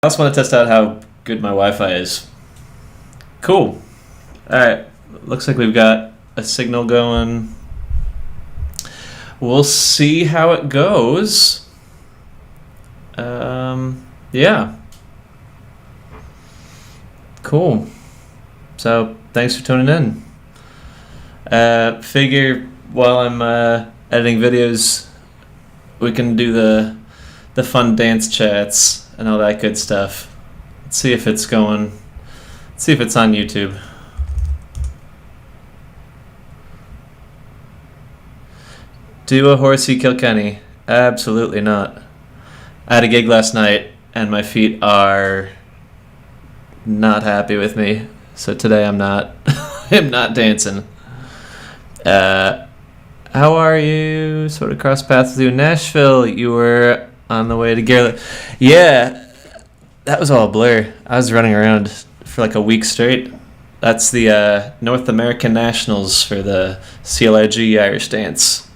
I also want to test out how good my Wi-Fi is. Cool. All right. Looks like we've got a signal going. We'll see how it goes. Yeah. Cool. So thanks for tuning in. Figure while I'm editing videos, we can do the fun dance chats and all that good stuff. Let's see if it's going. Let's see if it's on YouTube. Do a horsey Kilkenny? Absolutely not. I had a gig last night and my feet are not happy with me. So today I'm not I'm not dancing. How are you? Sort of cross paths with you in Nashville. You were on the way to Garrett. Yeah, that was all a blur. I was running around for like a week straight. That's the North American Nationals for the CLIG Irish Dance.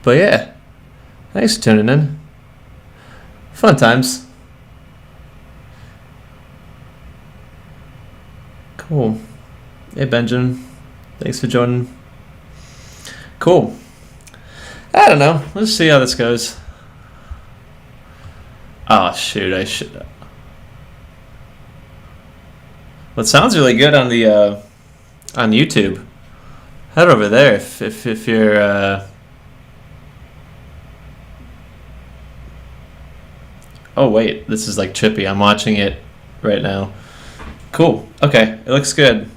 But yeah, thanks for tuning in. Fun times. Cool. Hey, Benjamin. Thanks for joining. Cool. I don't know. Let's see how this goes. Oh, shoot. I should. Well, it sounds really good on the on YouTube. Head over there if you're. Oh, wait. This is like trippy. I'm watching it right now. Cool. Okay. It looks good.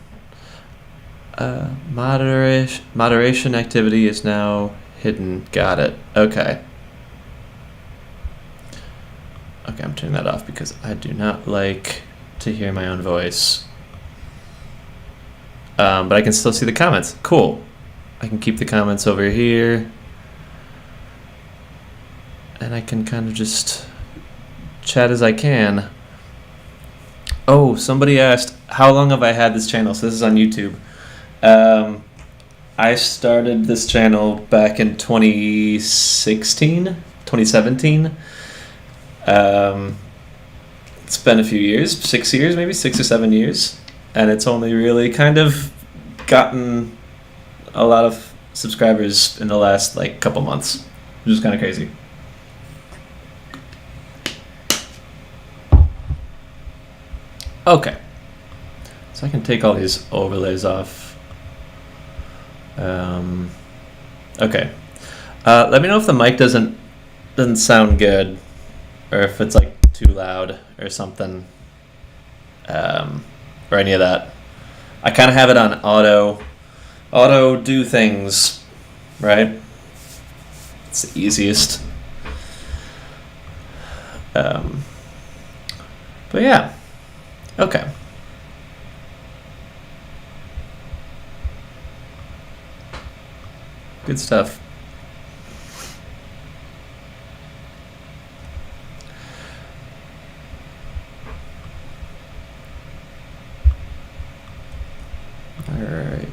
Moderation activity is now hidden. Got it. Okay. Okay, I'm turning that off because I do not like to hear my own voice. But I can still see the comments. Cool. I can keep the comments over here. And I can kind of just chat as I can. Oh, somebody asked, how long have I had this channel? So this is on YouTube. I started this channel back in 2017. It's been a few years, 6 years, maybe 6 or 7 years. And it's only really kind of gotten a lot of subscribers in the last like couple months, which is kind of crazy. Okay. So I can take all these overlays off. Okay. Let me know if the mic doesn't sound good, or if it's like too loud or something, or any of that. I kind of have it on auto do things, right? It's the easiest. But yeah, okay. Good stuff. All right.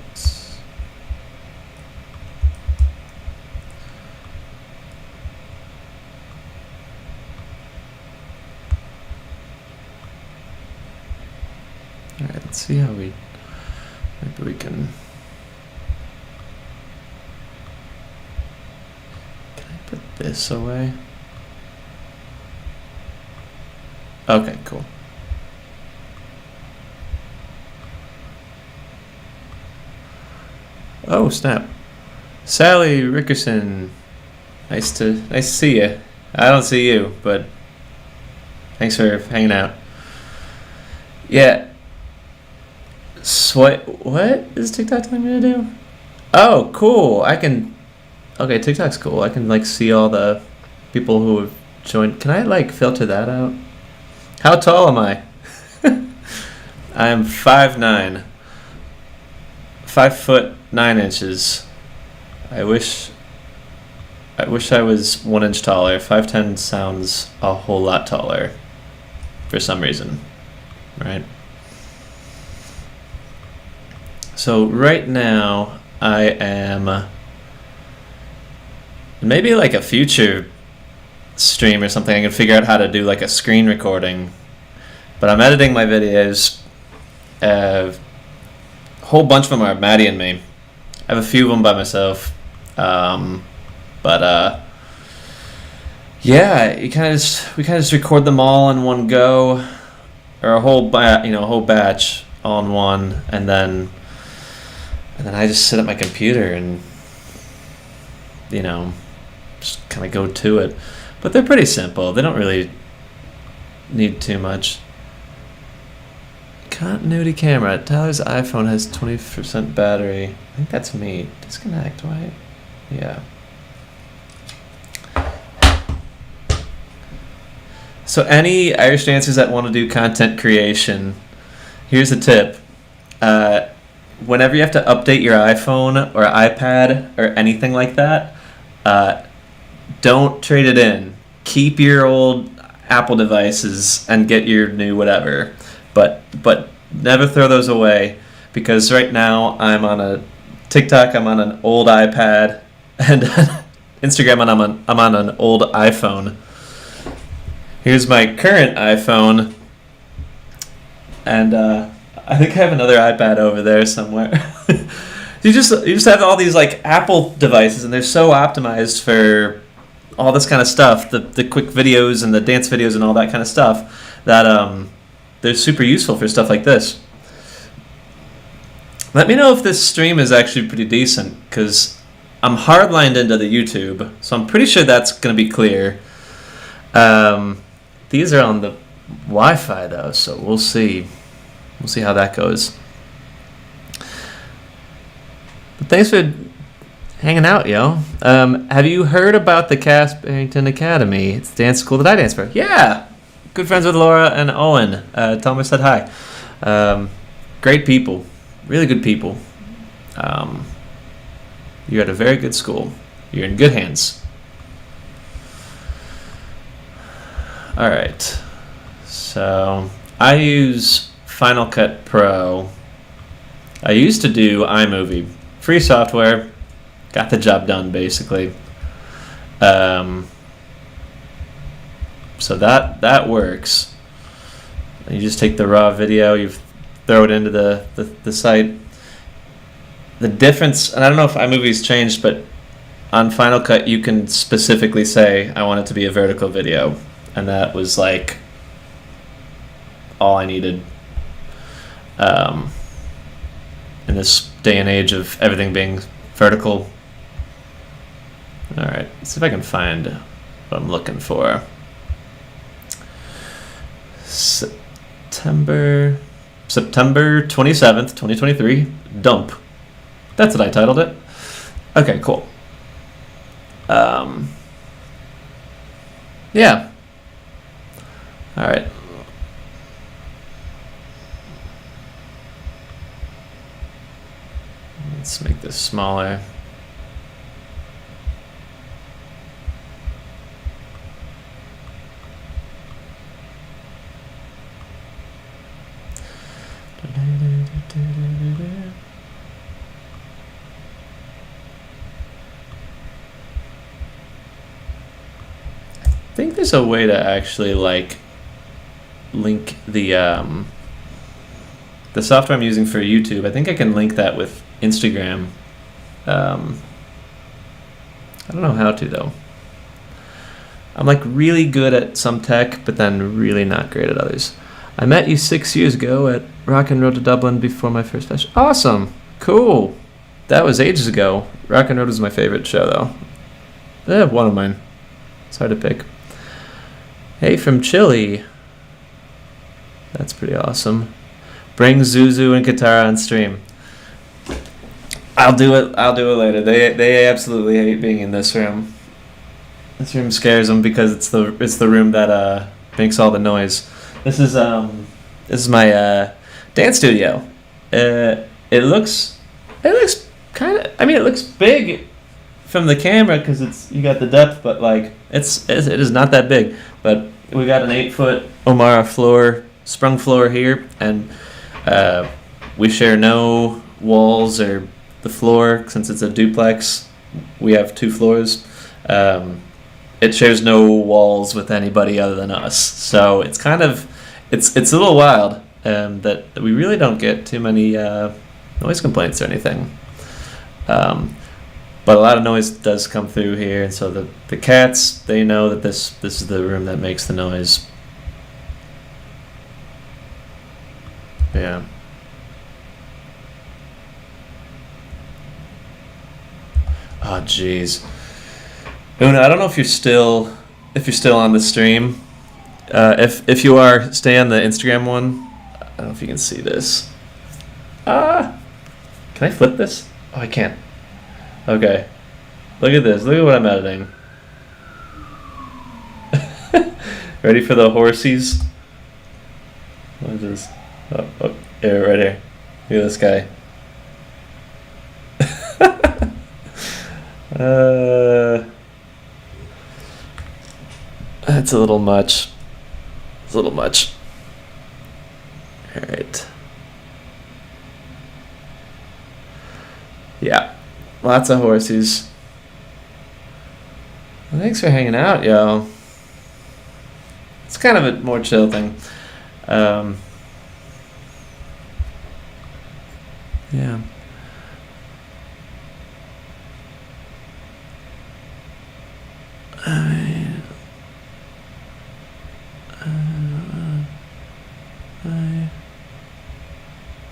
All right, let's see how maybe we can put this away. Okay, cool. Oh, snap. Sally Rickerson. Nice to see you. I don't see you, but thanks for hanging out. Yeah. What is TikTok telling me to do? Oh, cool. Okay, TikTok's cool. I can like see all the people who have joined. Can I like filter that out? How tall am I? I'm 5'9". 5'9". I wish I was 1 inch taller. 5'10" sounds a whole lot taller for some reason, right? So right now I am maybe like a future stream or something, I can figure out how to do like a screen recording. But I'm editing my videos. A whole bunch of them are Maddie and me. I have a few of them by myself. But yeah, we kind of just record them all in one go, or a whole batch all in one, and then I just sit at my computer and just kind of go to it. But they're pretty simple. They don't really need too much. Continuity camera. Tyler's iPhone has 20% battery. I think that's me. Disconnect, right? Yeah. So any Irish dancers that want to do content creation, here's a tip. Whenever you have to update your iPhone or iPad or anything like that, don't trade it in. Keep your old Apple devices and get your new whatever. But never throw those away, because right now I'm on a TikTok, I'm on an old iPad, and Instagram, and I'm on an old iPhone. Here's my current iPhone, and I think I have another iPad over there somewhere. You just have all these like Apple devices, and they're so optimized for all this kind of stuff, the quick videos and the dance videos and all that kind of stuff, that they're super useful for stuff like this. Let me know if this stream is actually pretty decent, because I'm hardlined into the YouTube, so I'm pretty sure that's going to be clear. These are on the Wi-Fi though, so we'll see. We'll see how that goes. But thanks for hanging out, yo. Have you heard about the Cass Barrington Academy? It's the dance school that I dance for. Yeah! Good friends with Laura and Owen. Tell them I said hi. Great people. Really good people. You're at a very good school. You're in good hands. Alright. So, I use Final Cut Pro. I used to do iMovie. Free software. Got the job done, basically. So that works. You just take the raw video, you throw it into the site. The difference, and I don't know if iMovie's changed, but on Final Cut you can specifically say, I want it to be a vertical video. And that was like all I needed. In this day and age of everything being vertical. Alright, let's see if I can find what I'm looking for. September 27th, 2023. Dump. That's what I titled it. Okay, cool. Yeah. Alright. Let's make this smaller. I think there's a way to actually like link the software I'm using for YouTube. I think I can link that with Instagram. I don't know how to though. I'm like really good at some tech, but then really not great at others. I met you 6 years ago at Rock and Road to Dublin before my first festival. Awesome, cool. That was ages ago. Rock and Road was my favorite show though. One of mine. It's hard to pick. Hey, from Chile. That's pretty awesome. Bring Zuzu and Katara on stream. I'll do it later. They absolutely hate being in this room. This room scares them because it's the room that makes all the noise. This is my dance studio. It looks kind of. I mean, it looks big from the camera because you got the depth, but like it is not that big. But we got an 8-foot Omara floor, sprung floor here, and we share no walls or the floor since it's a duplex. We have 2 floors. it shares no walls with anybody other than us. So it's kind of it's a little wild that we really don't get too many noise complaints or anything. But a lot of noise does come through here, and so the cats, they know that this is the room that makes the noise. Yeah. Oh, jeez. Una, I don't know if you're still on the stream. If you are, stay on the Instagram one. I don't know if you can see this. Can I flip this? Oh, I can't. Okay. Look at this. Look at what I'm editing. Ready for the horsies? What is this? Oh, here, right here. Look at this guy. That's a little much. It's a little much. All right. Yeah, lots of horses. Well, thanks for hanging out, yo. It's kind of a more chill thing. Yeah.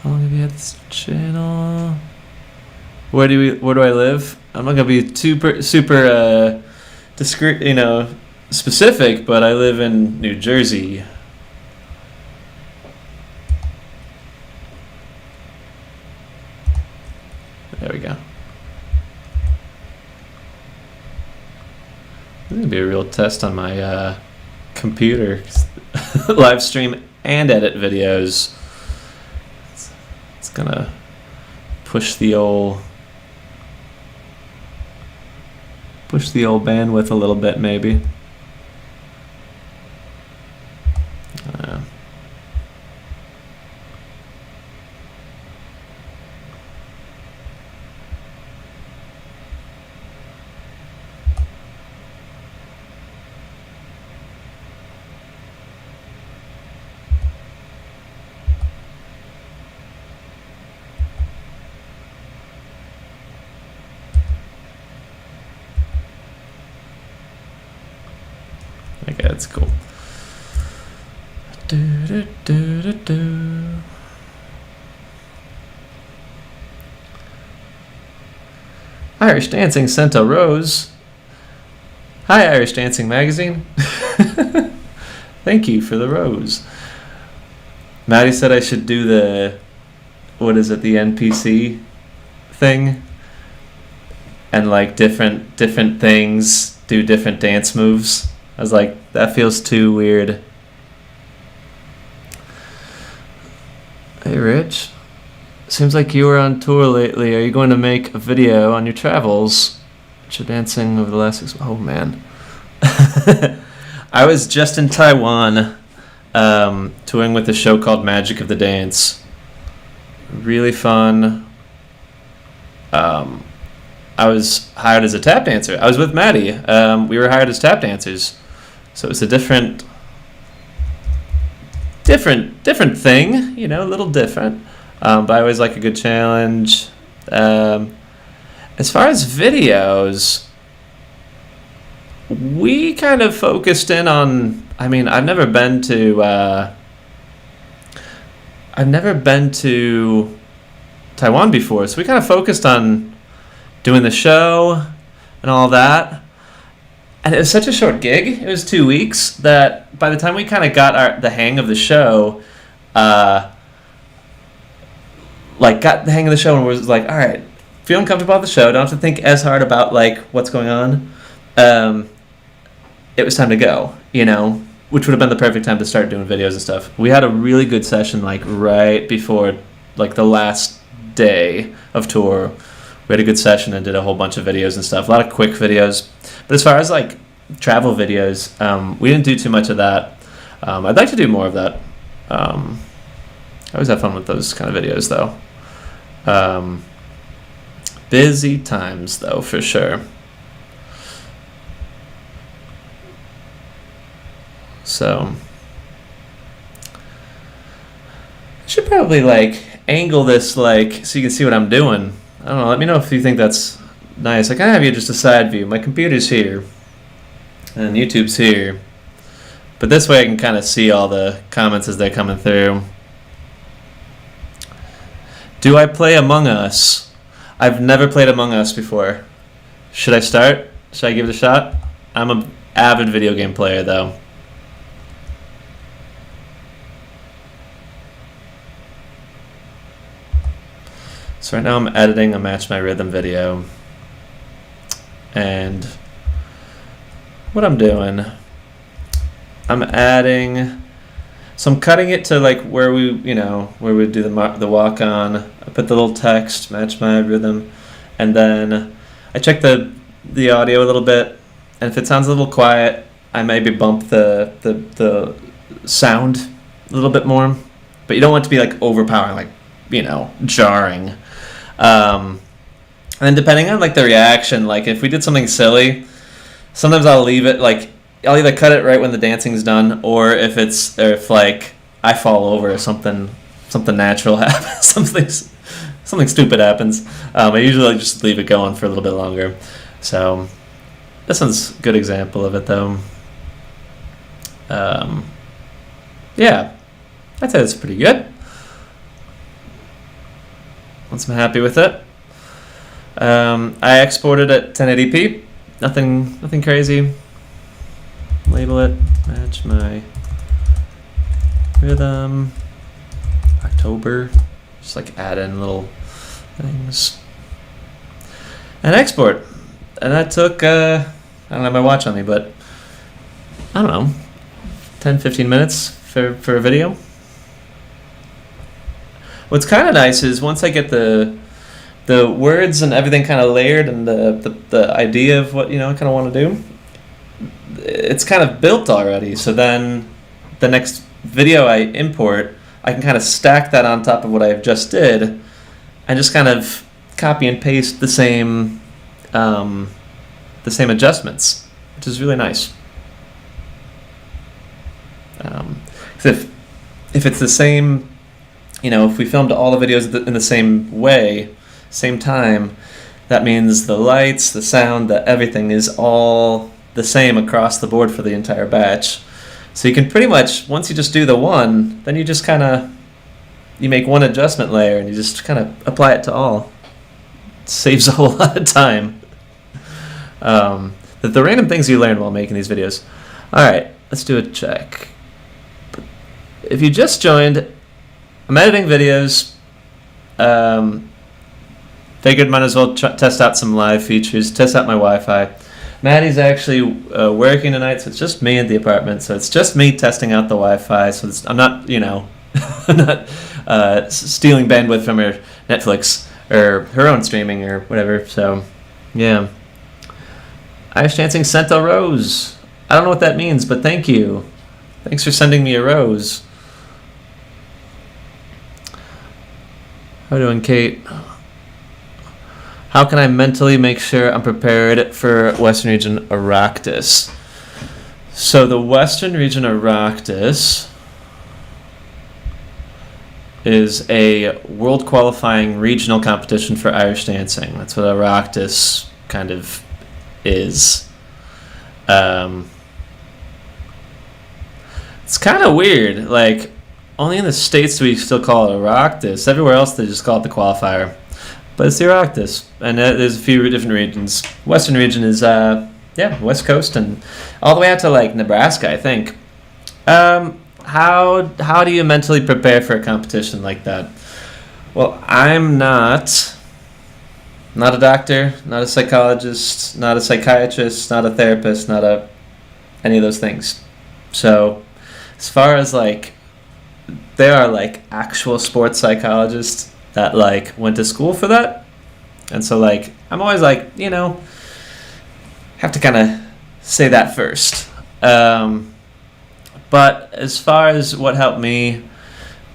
How long have you had this channel? Where do I live? I'm not gonna be super discreet, specific, but I live in New Jersey. There we go. This is gonna be a real test on my computer. Live stream and edit videos. It's gonna push the old bandwidth a little bit, maybe. Okay, that's cool. Irish Dancing sent a rose. Hi, Irish Dancing Magazine. Thank you for the rose. Maddie said I should do the NPC thing, and like different things do different dance moves. I was like, that feels too weird. Hey, Rich. Seems like you were on tour lately. Are you going to make a video on your travels? You're dancing over the last 6 months. Oh, man. I was just in Taiwan touring with a show called Magic of the Dance. Really fun. I was hired as a tap dancer. I was with Maddie. We were hired as tap dancers. So it was a different thing, a little different. But I always like a good challenge. As far as videos, we kind of focused in on, I've never been to Taiwan before, so we kind of focused on doing the show and all that. And it was such a short gig. It was 2 weeks that by the time we kind of got the hang of the show, and was like, all right, feeling comfortable about the show, don't have to think as hard about like what's going on. It was time to go, which would have been the perfect time to start doing videos and stuff. We had a really good session like right before like the last day of tour. We had a good session and did a whole bunch of videos and stuff. A lot of quick videos. But as far as like travel videos, we didn't do too much of that. I'd like to do more of that. I always have fun with those kind of videos though. Busy times though, for sure. So I should probably like angle this like so you can see what I'm doing. I don't know. Let me know if you think that's nice. I kind of have you just a side view. My computer's here, and YouTube's here, but this way I can kind of see all the comments as they're coming through. Do I play Among Us? I've never played Among Us before. Should I start? Should I give it a shot? I'm an avid video game player, though. So right now I'm editing a Match My Rhythm video. And what I'm doing, I'm adding, so I'm cutting it to like where we do the walk on. I put the little text, Match My Rhythm, and then I check the audio a little bit, and if it sounds a little quiet, I maybe bump the sound a little bit more, but you don't want it to be like overpowering, like, jarring. And then depending on like the reaction, like if we did something silly, sometimes I'll leave it like I'll either cut it right when the dancing's done, or if like I fall over or something natural happens, something stupid happens, I usually just leave it going for a little bit longer. So this one's a good example of it, though. Yeah, I'd say it's pretty good. Once I'm happy with it, I exported at 1080p. Nothing crazy. Label it, Match My Rhythm, October. Just like add in little things. And export. And that took, I don't have my watch on me, but I don't know, 10-15 minutes for a video. What's kind of nice is once I get the words and everything kind of layered and the idea of what I kind of want to do, it's kind of built already. So then the next video I import, I can kind of stack that on top of what I just did and just kind of copy and paste the same adjustments, which is really nice. 'Cause if it's the same, if we filmed all the videos in the same way, same time, that means the lights, the sound, everything is all the same across the board for the entire batch. So you can pretty much, once you just do the one, then you just you make one adjustment layer and you just kind of apply it to all. It saves a whole lot of time. The random things you learn while making these videos. Alright, let's do a check. If you just joined, I'm editing videos. Figured might as well test out some live features, test out my Wi-Fi. Maddie's actually working tonight, so it's just me at the apartment. So it's just me testing out the Wi-Fi. So I'm not, I'm not stealing bandwidth from her Netflix or her own streaming or whatever. So, yeah. Irish Dancing sent a rose. I don't know what that means, but thank you. Thanks for sending me a rose. How are you doing, Kate? How can I mentally make sure I'm prepared for Western Region Oireachtas? So the Western Region Oireachtas is a world qualifying regional competition for Irish dancing. That's what Oireachtas kind of is. It's kind of weird. Like, only in the States do we still call it Oireachtas. Everywhere else they just call it the qualifier. But it's the Oireachtas, and there's a few different regions. Western region is, West Coast and all the way out to like Nebraska, I think. How do you mentally prepare for a competition like that? Well, I'm not a doctor, not a psychologist, not a psychiatrist, not a therapist, any of those things. So, as far as like, there are like actual sports psychologists that like went to school for that, and so like I'm always like have to kind of say that first. But as far as what helped me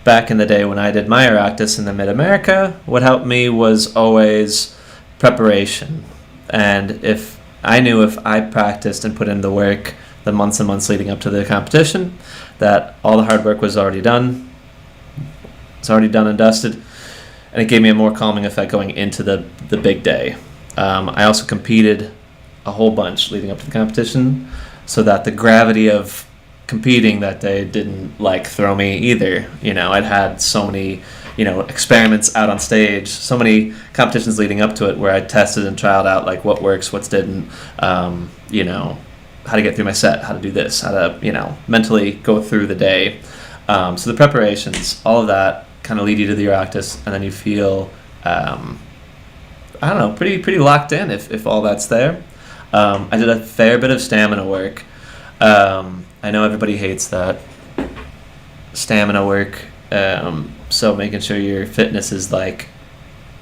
back in the day when I did my Oireachtas in the Mid-America, what helped me was always preparation. And if I knew if I practiced and put in the work, the months and months leading up to the competition, that all the hard work was already done. It's already done and dusted. And it gave me a more calming effect going into the big day. I also competed a whole bunch leading up to the competition, so that the gravity of competing that day didn't like throw me either. I'd had so many experiments out on stage, so many competitions leading up to it where I tested and trialed out like what works, what didn't, how to get through my set, how to do this, how to mentally go through the day. So the preparations, all of that kind of lead you to the Oireachtas, and then you feel pretty locked in if all that's there. I did a fair bit of stamina work. I know everybody hates that stamina work, so making sure your fitness is like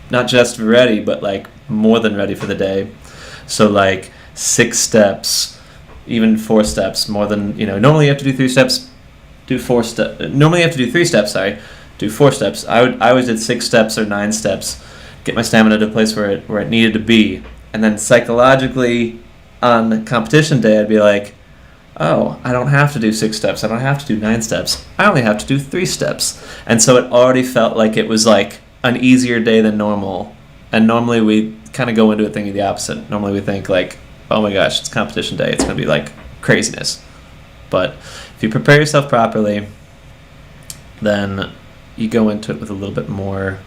not just ready, but like more than ready for the day. So like 6 steps, even 4 steps, more than normally you have to do 3 steps, do 4 steps. Normally you have to do 3 steps, do 4 steps. I always did 6 steps or 9 steps, get my stamina to a place where it needed to be. And then psychologically on competition day, I'd be like, oh, I don't have to do 6 steps. I don't have to do 9 steps. I only have to do 3 steps. And so it already felt like it was like an easier day than normal. And normally we kind of go into it thinking the opposite. Normally we think like, oh my gosh, it's competition day. It's going to be like craziness. But if you prepare yourself properly, then you go into it with a little bit more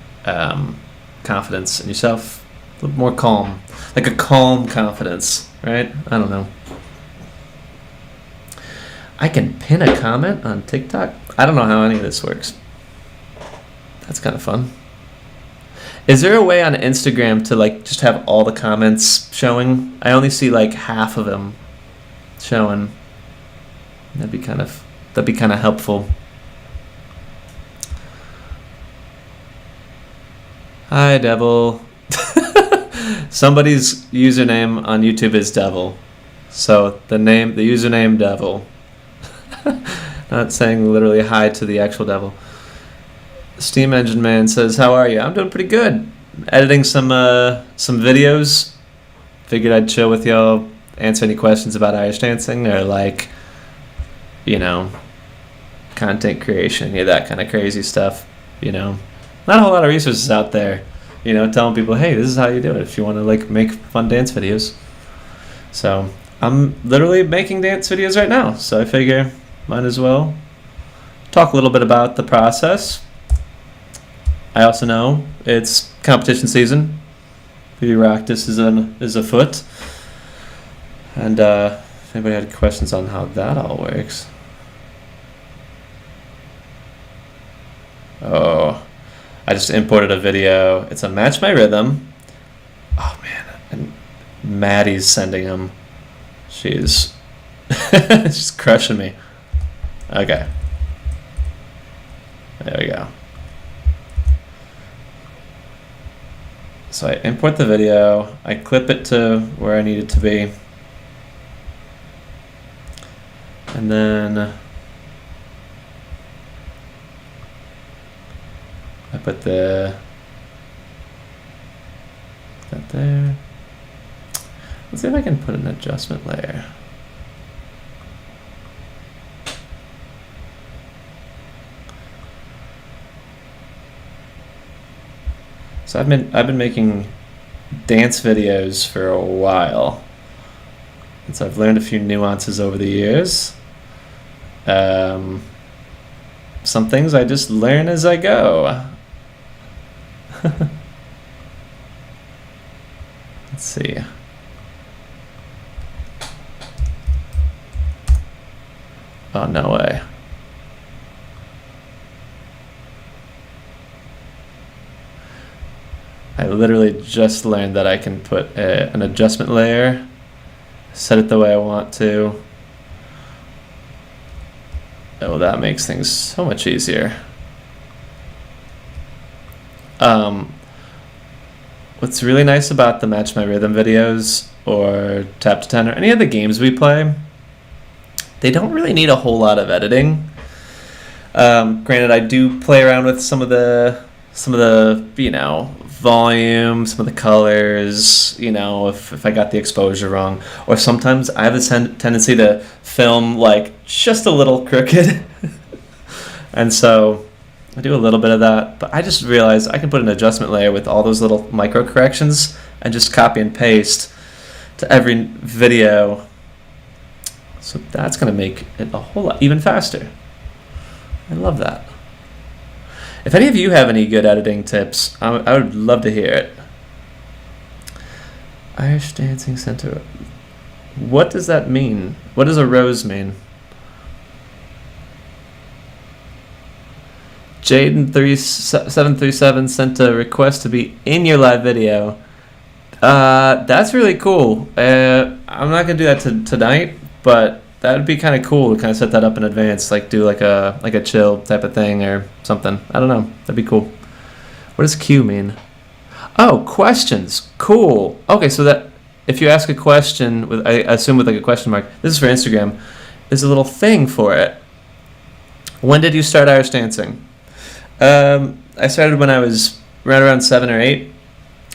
confidence in yourself, a little more calm, like a calm confidence, right? I don't know. I can pin a comment on TikTok. I don't know how any of this works. That's kind of fun. Is there a way on Instagram to like just have all the comments showing? I only see like half of them showing. That'd be kind of helpful. Hi, Devil. Somebody's username on YouTube is Devil. So the username Devil. Not saying literally hi to the actual devil. Steam Engine Man says, how are you? I'm doing pretty good. Editing some videos. Figured I'd chill with y'all, answer any questions about Irish dancing or like, content creation, that kind of crazy stuff. Not a whole lot of resources out there, telling people, hey, this is how you do it if you want to like make fun dance videos. So I'm literally making dance videos right now, so I figure might as well talk a little bit about the process. I also know it's competition season. The Oireachtas is afoot. And if anybody had questions on how that all works. Oh, I just imported a video. It's a Match My Rhythm. Oh man, and Maddie's sending them. She's she's crushing me. Okay. There we go. So I import the video, I clip it to where I need it to be, and then I put that there. Let's see if I can put an adjustment layer. So I've been making dance videos for a while, and so I've learned a few nuances over the years. Some things I just learn as I go. Let's see. Oh, no way. I literally just learned that I can put an adjustment layer, set it the way I want to. Oh, that makes things so much easier. What's really nice about the Match My Rhythm videos or Tap to 10 or any of the games we play, they don't really need a whole lot of editing. Granted, I do play around with some of the volume, some of the colors, you know, if I got the exposure wrong. Or sometimes I have this tendency to film like just a little crooked. And so I do a little bit of that. But I just realized I can put an adjustment layer with all those little micro corrections and just copy and paste to every video. So that's going to make it a whole lot even faster. I love that. If any of you have any good editing tips, I would love to hear it. Irish Dancing Center. What does that mean? What does a rose mean? Jaden3737 sent a request to be in your live video. That's really cool. I'm not going to do that tonight, but that would be kind of cool to kind of set that up in advance, like do like a chill type of thing or something. I don't know. That'd be cool. What does Q mean? Oh, questions. Cool. Okay, so that if you ask a question with, I assume with like a question mark, this is for Instagram, there's a little thing for it. When did you start Irish dancing? I started when I was right around 7 or 8.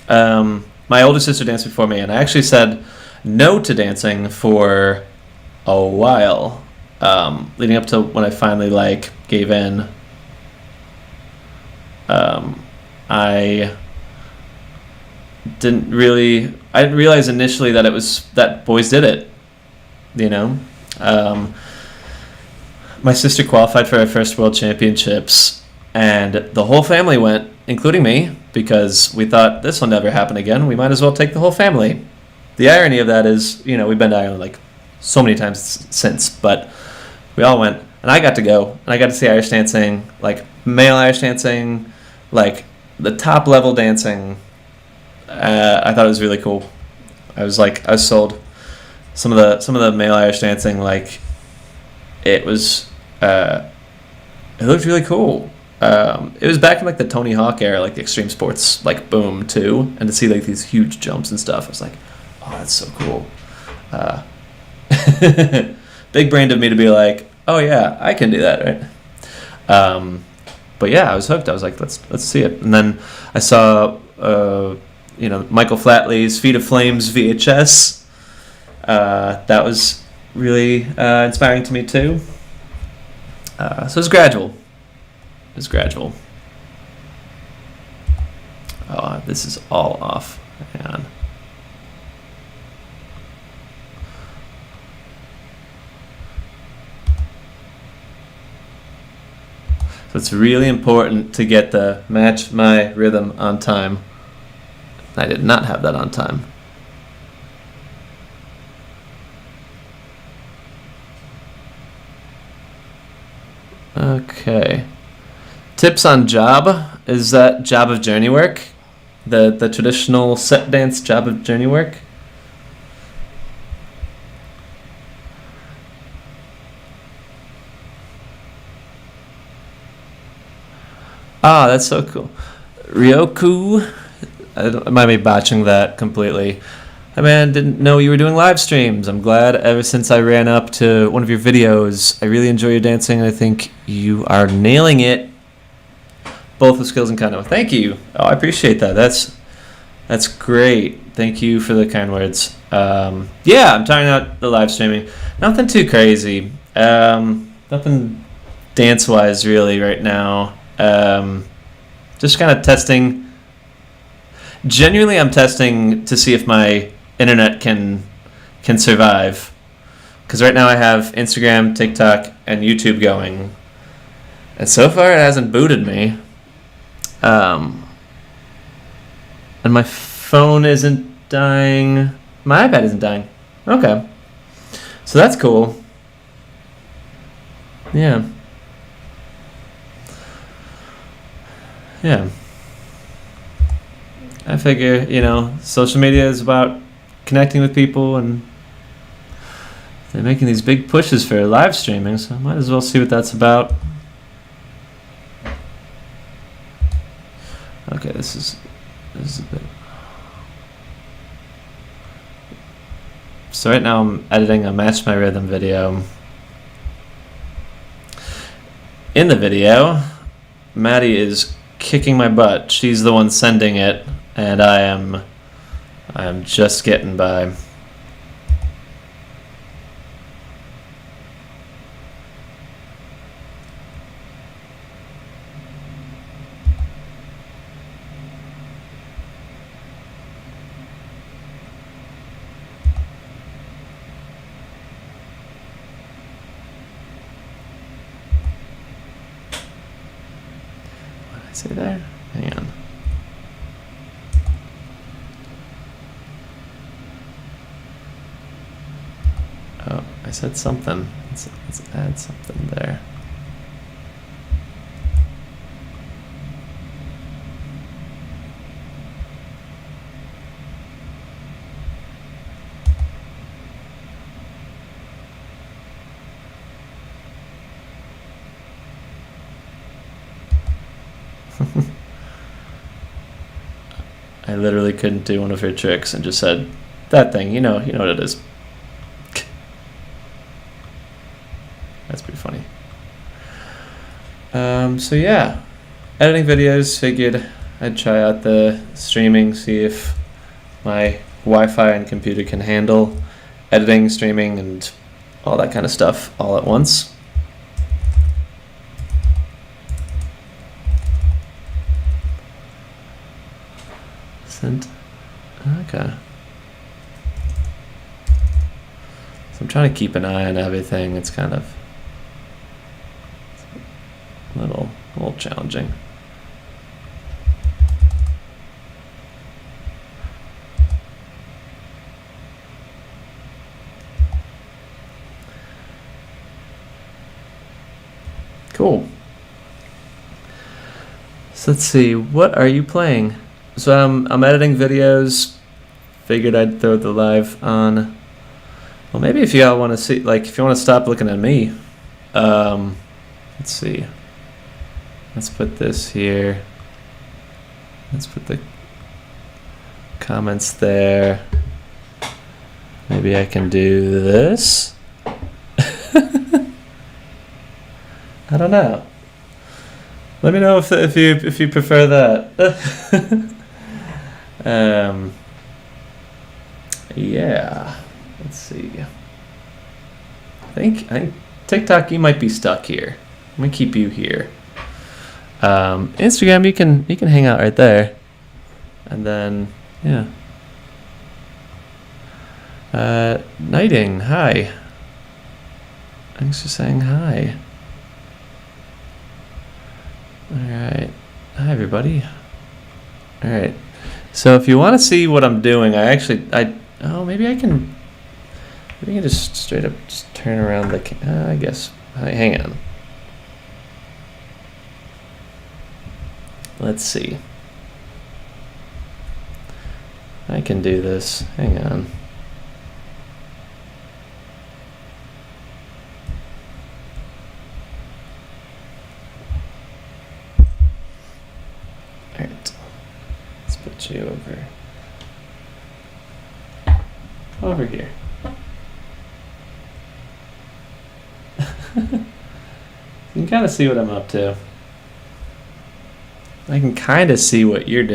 My older sister danced before me, and I actually said no to dancing for a while, leading up to when I finally like gave in. I didn't realize initially that it was that boys did it, you know. My sister qualified for her first world championships, and the whole family went, including me, because we thought this will never happen again. We might as well take the whole family. The irony of that is, you know, we've been to Ireland like so many times since, but we all went, and I got to go, and I got to see Irish dancing, like male Irish dancing, like the top level dancing. I thought it was really cool. I was sold. Some of the male Irish dancing, like it was, it looked really cool. It was back in like the Tony Hawk era, like the extreme sports, like boom too, and to see like these huge jumps and stuff, I was like, oh, that's so cool. Big brained of me to be like, oh yeah, I can do that, right? But yeah, I was hooked. I was like, let's see it. And then I saw Michael Flatley's Feet of Flames VHS. That was really inspiring to me too. So it was gradual. Oh, this is all off. Hang on. So it's really important to get the match my rhythm on time. I did not have that on time. Okay. Tips on job. Is that job of journey work? The traditional set dance job of journey work? Ah, that's so cool. Ryoku. I might be botching that completely. Hey man, didn't know you were doing live streams. I'm glad ever since I ran up to one of your videos. I really enjoy your dancing. I think you are nailing it. Both with skills and kano. Thank you. Oh, I appreciate that. That's great. Thank you for the kind words. Yeah, I'm trying out the live streaming. Nothing too crazy. Nothing dance-wise really right now. Just kind of testing. Genuinely, I'm testing to see if my internet can survive. Because right now I have Instagram, TikTok, and YouTube going. And so far it hasn't booted me. And my phone isn't dying. My iPad isn't dying. Okay. So that's cool. Yeah. Yeah. I figure, social media is about connecting with people, and they're making these big pushes for live streaming, so I might as well see what that's about. Okay, this is a bit. So right now I'm editing a Match My Rhythm video. In the video, Maddie is kicking my butt. She's the one sending it. and I am just getting by. What did I say there? Hang on. Oh, I said something. Let's add something there. I literally couldn't do one of her tricks and just said, that thing, you know what it is. That's pretty funny. So yeah, editing videos, figured I'd try out the streaming, see if my Wi-Fi and computer can handle editing, streaming, and all that kind of stuff all at once. Okay. So I'm trying to keep an eye on everything. It's kind of a little challenging. Cool. So let's see, what are you playing? So I'm editing videos. Figured I'd throw the live on. Well, maybe if you all want to see, like, if you want to stop looking at me, let's see. Let's put this here. Let's put the comments there. Maybe I can do this. I don't know. Let me know if you prefer that. Yeah. Let's see. I think TikTok, you might be stuck here. I'm gonna keep you here. Instagram, you can hang out right there, and then yeah. Nighting, hi. Thanks for saying hi. All right, hi everybody. All right, so if you want to see what I'm doing, maybe I can just straight up just turn around the I guess. Hang on. Let's see. I can do this. Hang on. All right. Let's put you over here. You can kind of see what I'm up to. I can kind of see what you're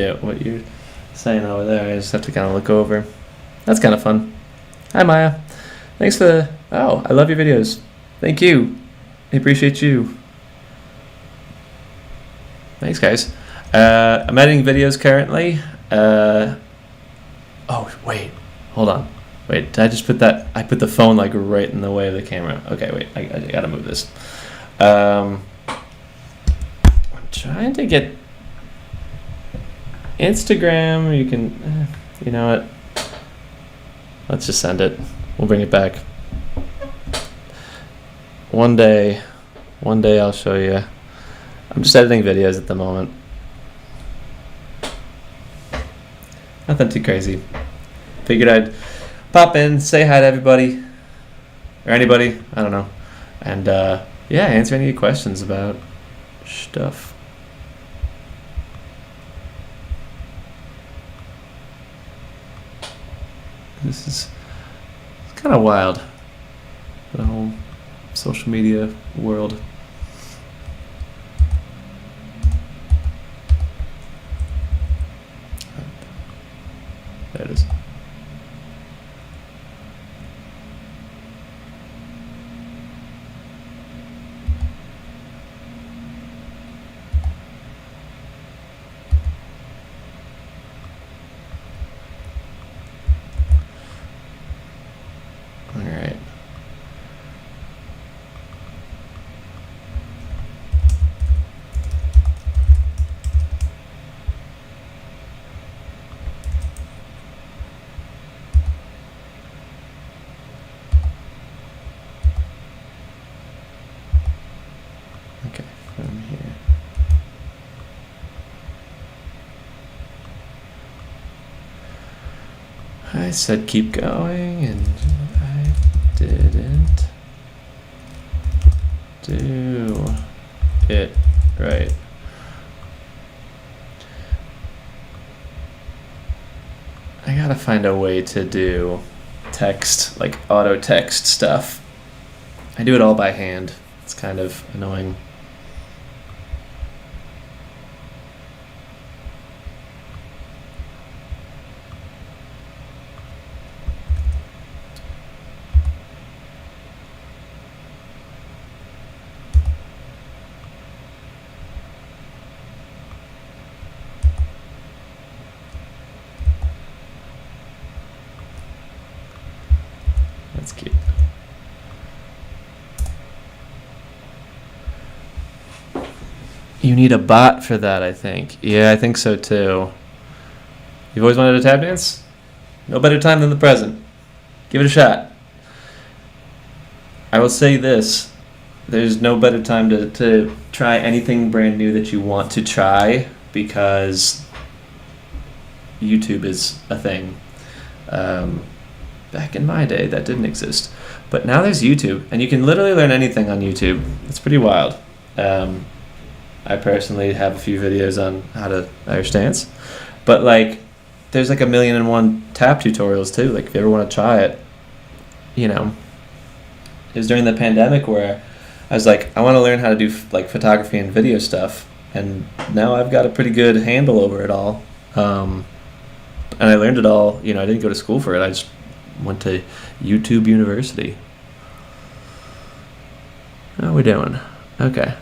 saying over there. I just have to kind of look over. That's kind of fun. Hi, Maya. Thanks for I love your videos. Thank you. I appreciate you. Thanks, guys. I'm editing videos currently. Oh, wait. Hold on. Wait, did I just put that? I put the phone like right in the way of the camera. Okay, wait. I gotta move this. I'm trying to get Instagram. You can, you know what? Let's just send it. We'll bring it back. One day I'll show you. I'm just editing videos at the moment. Nothing too crazy. Figured I'd pop in, say hi to everybody, or anybody, I don't know, and yeah, answer any questions about stuff. This is kind of wild, the whole social media world. said keep going, and I didn't do it right. I gotta find a way to do text, like auto text stuff. I do it all by hand. It's kind of annoying. That's cute. You need a bot for that, I think. Yeah, I think so too. You've always wanted a tap dance? No better time than the present. Give it a shot. I will say this. There's no better time to try anything brand new that you want to try, because YouTube is a thing. Back in my day, that didn't exist. But now there's YouTube, and you can literally learn anything on YouTube. It's pretty wild. I personally have a few videos on how to Irish dance. But, like, there's like 1,000,001 tap tutorials, too. Like, if you ever want to try it, you know. It was during the pandemic where I was like, I want to learn how to do, like, photography and video stuff. And now I've got a pretty good handle over it all. And I learned it all. You know, I didn't go to school for it. I just went to YouTube University. How are we doing? Okay.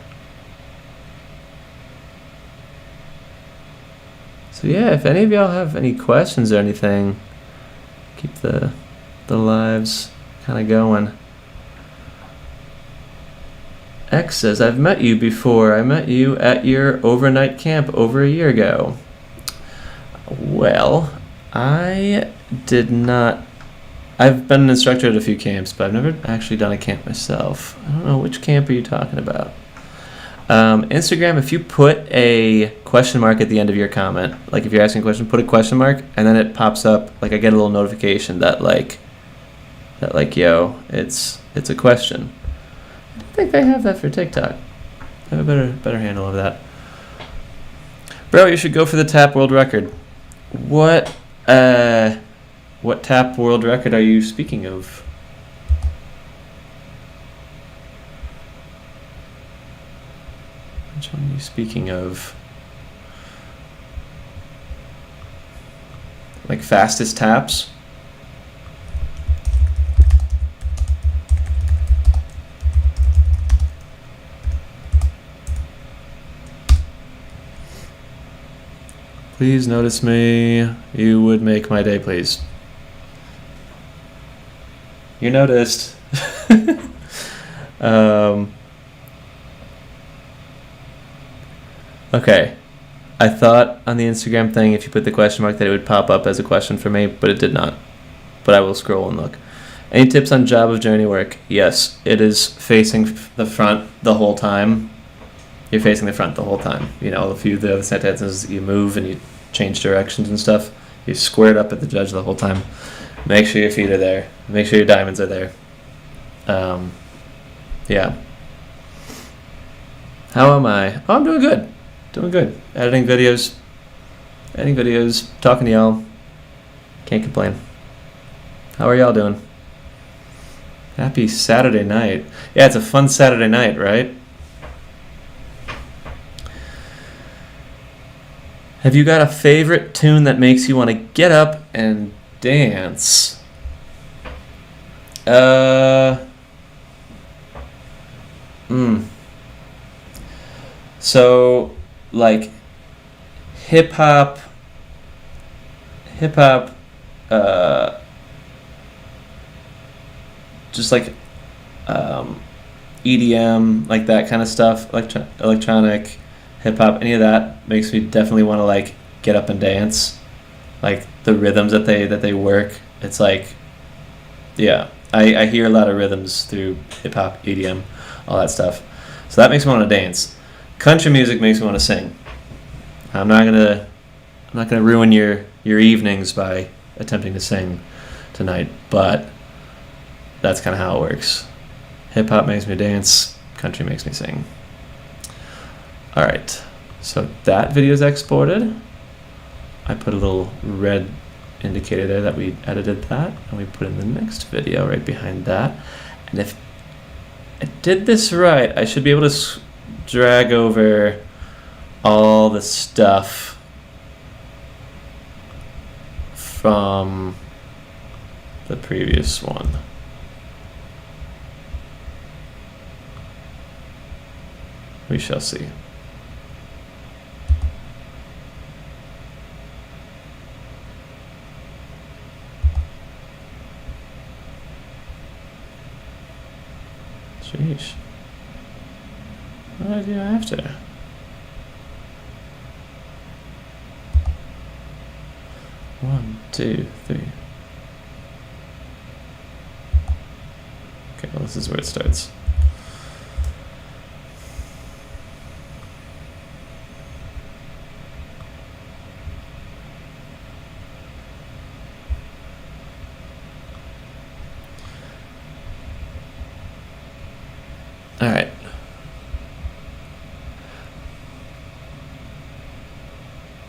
So yeah, if any of y'all have any questions or anything, keep the lives kind of going. X says, I've met you before. I met you at your overnight camp over a year ago. Well, I did not. I've been an instructor at a few camps, but I've never actually done a camp myself. I don't know, which camp are you talking about? Instagram, if you put a question mark at the end of your comment, like if you're asking a question, put a question mark, and then it pops up, like I get a little notification that yo, it's a question. I don't think they have that for TikTok. I have a better handle of that. Bro, you should go for the tap world record. What tap world record are you speaking of? Which one are you speaking of? Like fastest taps? Please notice me. You would make my day, please. You're noticed. Okay. I thought on the Instagram thing, if you put the question mark, that it would pop up as a question for me, but it did not. But I will scroll and look. Any tips on job of journey work? Yes, it is facing the front the whole time. You're facing the front the whole time. You know, a few of the other sentences, you move and you change directions and stuff. You're squared up at the judge the whole time. Make sure your feet are there. Make sure your diamonds are there. Yeah. How am I? Oh, I'm doing good. Doing good. Editing videos, talking to y'all. Can't complain. How are y'all doing? Happy Saturday night. Yeah, it's a fun Saturday night, right? Have you got a favorite tune that makes you want to get up and dance? So, like, hip hop, just like EDM, like that kind of stuff, electronic, hip hop, any of that makes me definitely want to like get up and dance. Like the rhythms that they work, it's like, yeah, I hear a lot of rhythms through hip hop, EDM, all that stuff. So that makes me want to dance. Country music makes me want to sing. I'm not gonna ruin your evenings by attempting to sing. tonight, but that's kind of how it works. Hip hop makes me dance, country makes me sing. All right, so that video is exported. I put a little red indicator there that we edited that, and we put in the next video right behind that. And if I did this right, I should be able to drag over all the stuff from the previous one. We shall see. Sheesh. What do I do after? One, two, three. Okay, well, this is where it starts. All right.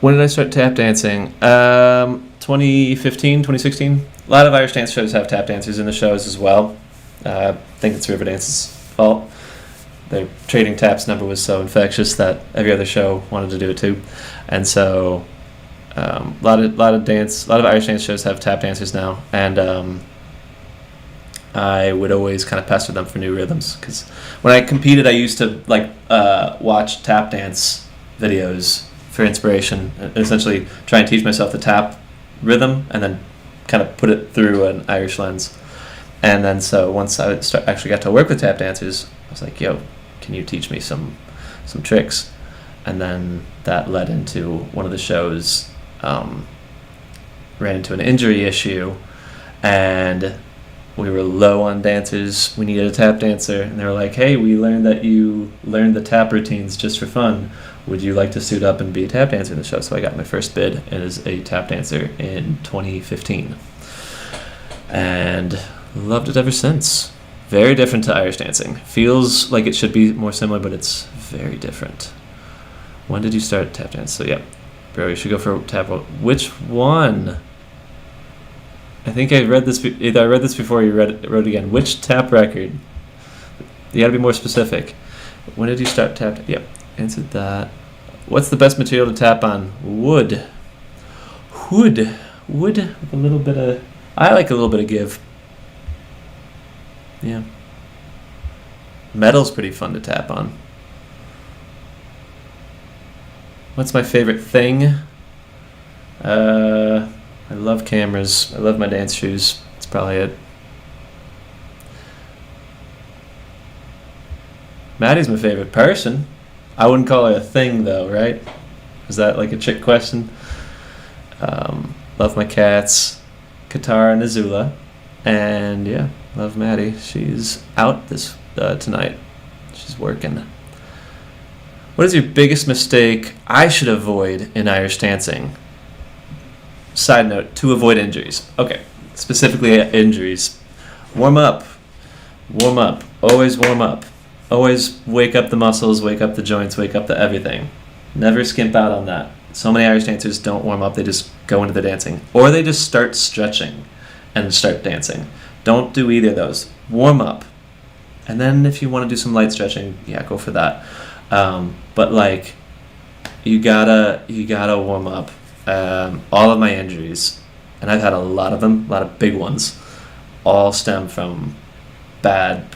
When did I start tap dancing? 2015, 2016. A lot of Irish dance shows have tap dancers in the shows as well. I think it's Riverdance's fault. Their trading taps number was so infectious that every other show wanted to do it too, and so a lot of Irish dance shows have tap dancers now, and I would always kind of pester them for new rhythms, because when I competed, I used to watch tap dance videos for inspiration, and essentially try and teach myself the tap rhythm, and then kind of put it through an Irish lens. And then so once I actually got to work with tap dancers, I was like, "Yo, can you teach me some tricks?" And then that led into one of the shows. Ran into an injury issue, and we were low on dancers. We needed a tap dancer, and they were like, "Hey, we learned that you learned the tap routines just for fun. Would you like to suit up and be a tap dancer in the show?" So I got my first bid as a tap dancer in 2015, and loved it ever since. Very different to Irish dancing. Feels like it should be more similar, but it's very different. When did you start tap dance? So yeah, bro, you should go for tap. Which one? I think I read this. Either I read this before, or you wrote it again. Which tap record? You got to be more specific. When did you start tap? Yep, answered that. What's the best material to tap on? Wood. Wood with a little bit of. I like a little bit of give. Yeah. Metal's pretty fun to tap on. What's my favorite thing? I love cameras. I love my dance shoes. That's probably it. Maddie's my favorite person. I wouldn't call her a thing though, right? Is that like a chick question? Love my cats, Katara and Azula, and yeah, love Maddie. She's out this tonight. She's working. What is your biggest mistake I should avoid in Irish dancing? Side note, to avoid injuries. Okay, specifically injuries. Warm up. Warm up. Always warm up. Always wake up the muscles, wake up the joints, wake up the everything. Never skimp out on that. So many Irish dancers don't warm up, they just go into the dancing. Or they just start stretching and start dancing. Don't do either of those. Warm up. And then if you want to do some light stretching, yeah, go for that. But like, you gotta warm up. All of my injuries, and I've had a lot of them, a lot of big ones, all stem from bad,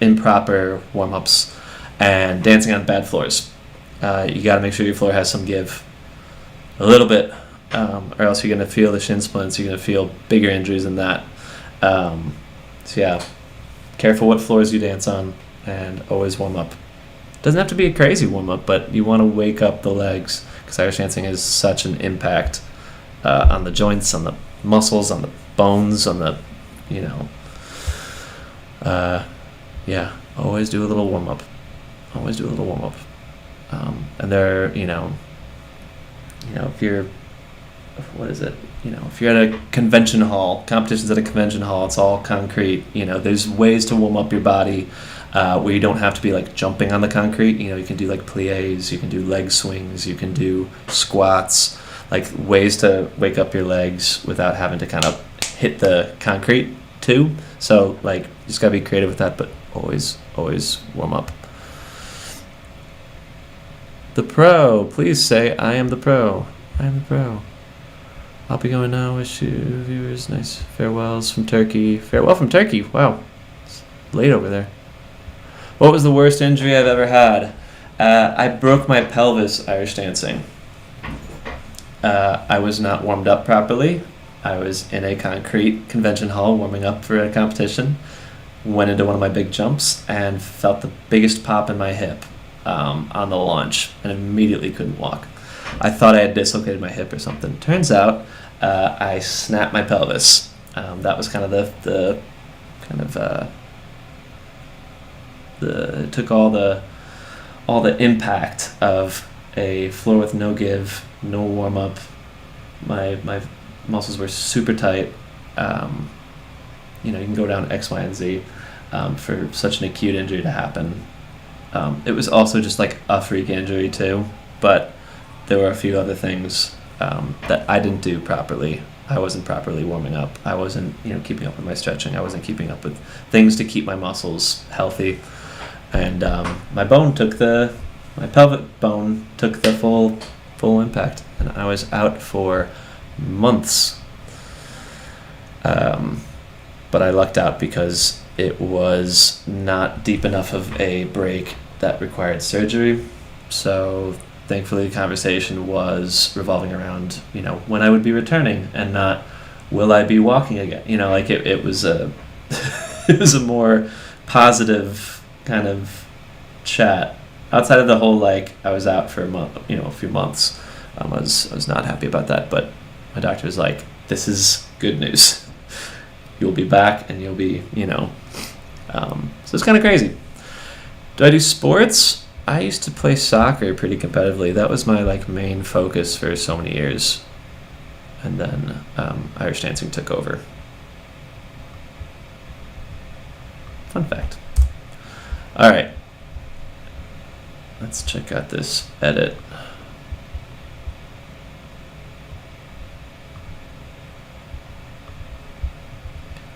improper warm-ups and dancing on bad floors. You got to make sure your floor has some give, a little bit, or else you're going to feel the shin splints. You're going to feel bigger injuries than that. So yeah, careful what floors you dance on, and always warm up. Doesn't have to be a crazy warm-up, but you want to wake up the legs, because Irish dancing is such an impact on the joints, on the muscles, on the bones, on the, yeah, always do a little warm-up. Always do a little warm-up. And there, if you're what is it? If you're at a convention hall, competitions at a convention hall, it's all concrete. There's ways to warm up your body where you don't have to be like jumping on the concrete. You can do like plies, you can do leg swings, you can do squats, like ways to wake up your legs without having to kind of hit the concrete too. So like, you just gotta be creative with that, but always warm up. The pro, please say, I am the pro. I am the pro. I'll be going now. Wish you viewers nice farewells from Turkey. Farewell from Turkey. Wow. It's late over there. What was the worst injury I've ever had? I broke my pelvis Irish dancing. I was not warmed up properly. I was in a concrete convention hall warming up for a competition. Went into one of my big jumps and felt the biggest pop in my hip on the launch and immediately couldn't walk. I thought I had dislocated my hip or something. Turns out I snapped my pelvis. That was kind of the it took all the impact of a floor with no give, no warm up. My muscles were super tight. You can go down X, Y, and Z for such an acute injury to happen. It was also just like a freak injury too, but there were a few other things that I didn't do properly. I wasn't properly warming up. I wasn't, keeping up with my stretching. I wasn't keeping up with things to keep my muscles healthy. And my pelvic bone took the full impact, and I was out for months. But I lucked out because it was not deep enough of a break that required surgery. So thankfully the conversation was revolving around, when I would be returning and not, will I be walking again? It was a, it was a more positive kind of chat. Outside of the whole, I was out for a few months. I was not happy about that, but my doctor was like, this is good news. You'll be back and you'll be, so it's kind of crazy. Do I do sports? I used to play soccer pretty competitively. That was my main focus for so many years. And then Irish dancing took over. Fun fact. All right. Let's check out this edit.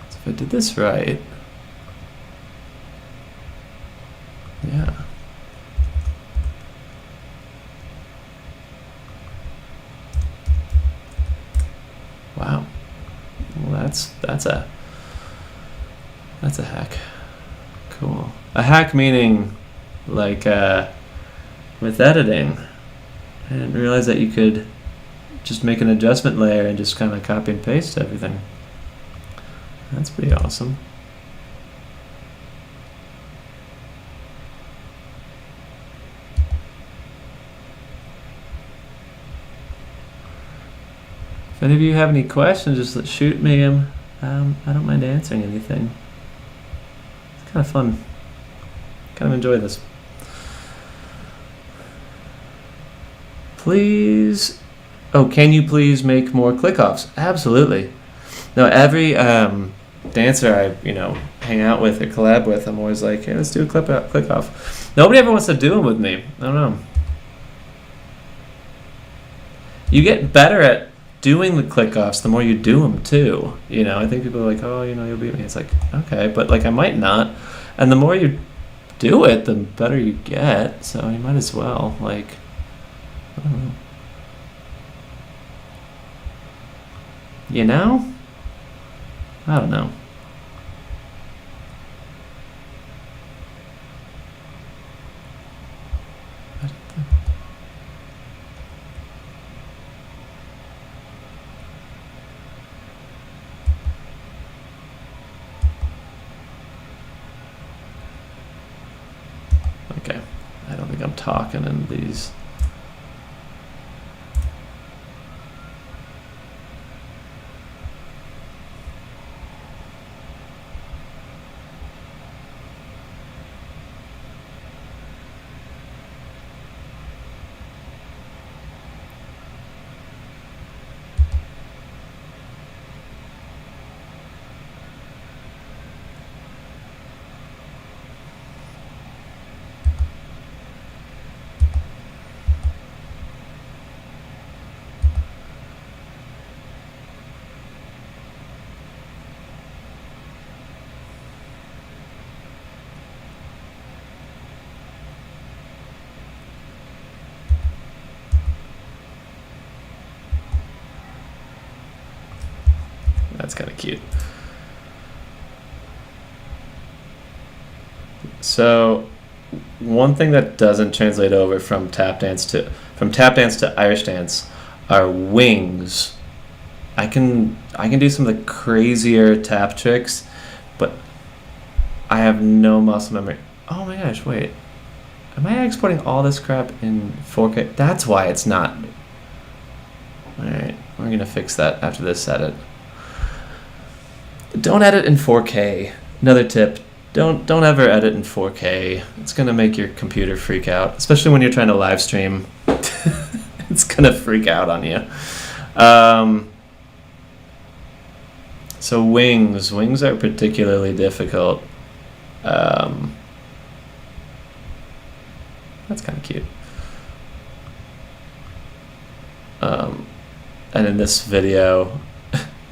So if I did this right, yeah. Wow. Well, that's a hack. Cool. A hack meaning with editing. I didn't realize that you could just make an adjustment layer and just kind of copy and paste everything. That's pretty awesome. If any of you have any questions, just shoot me them. I don't mind answering anything. It's kind of fun. Kind of enjoy this. Please. Oh, can you please make more click-offs? Absolutely. No, every dancer I hang out with or collab with, I'm always like, hey, let's do a click-off. Nobody ever wants to do them with me. I don't know. You get better at doing the click-offs the more you do them too. I think people are like, oh, you'll beat me. It's like, okay, but I might not. And the more you do it, the better you get. So you might as well, I don't know. I don't know. Okay, I don't think I'm talking in these. That's kind of cute. So one thing that doesn't translate over from tap dance to Irish dance are wings. I can do some of the crazier tap tricks, but I have no muscle memory. Oh my gosh, wait. Am I exporting all this crap in 4K? That's why it's not. Alright, we're gonna fix that after this edit. Don't edit in 4K. Another tip, don't ever edit in 4K. It's gonna make your computer freak out, especially when you're trying to live stream. It's gonna freak out on you. So wings are particularly difficult. That's kind of cute. And in this video,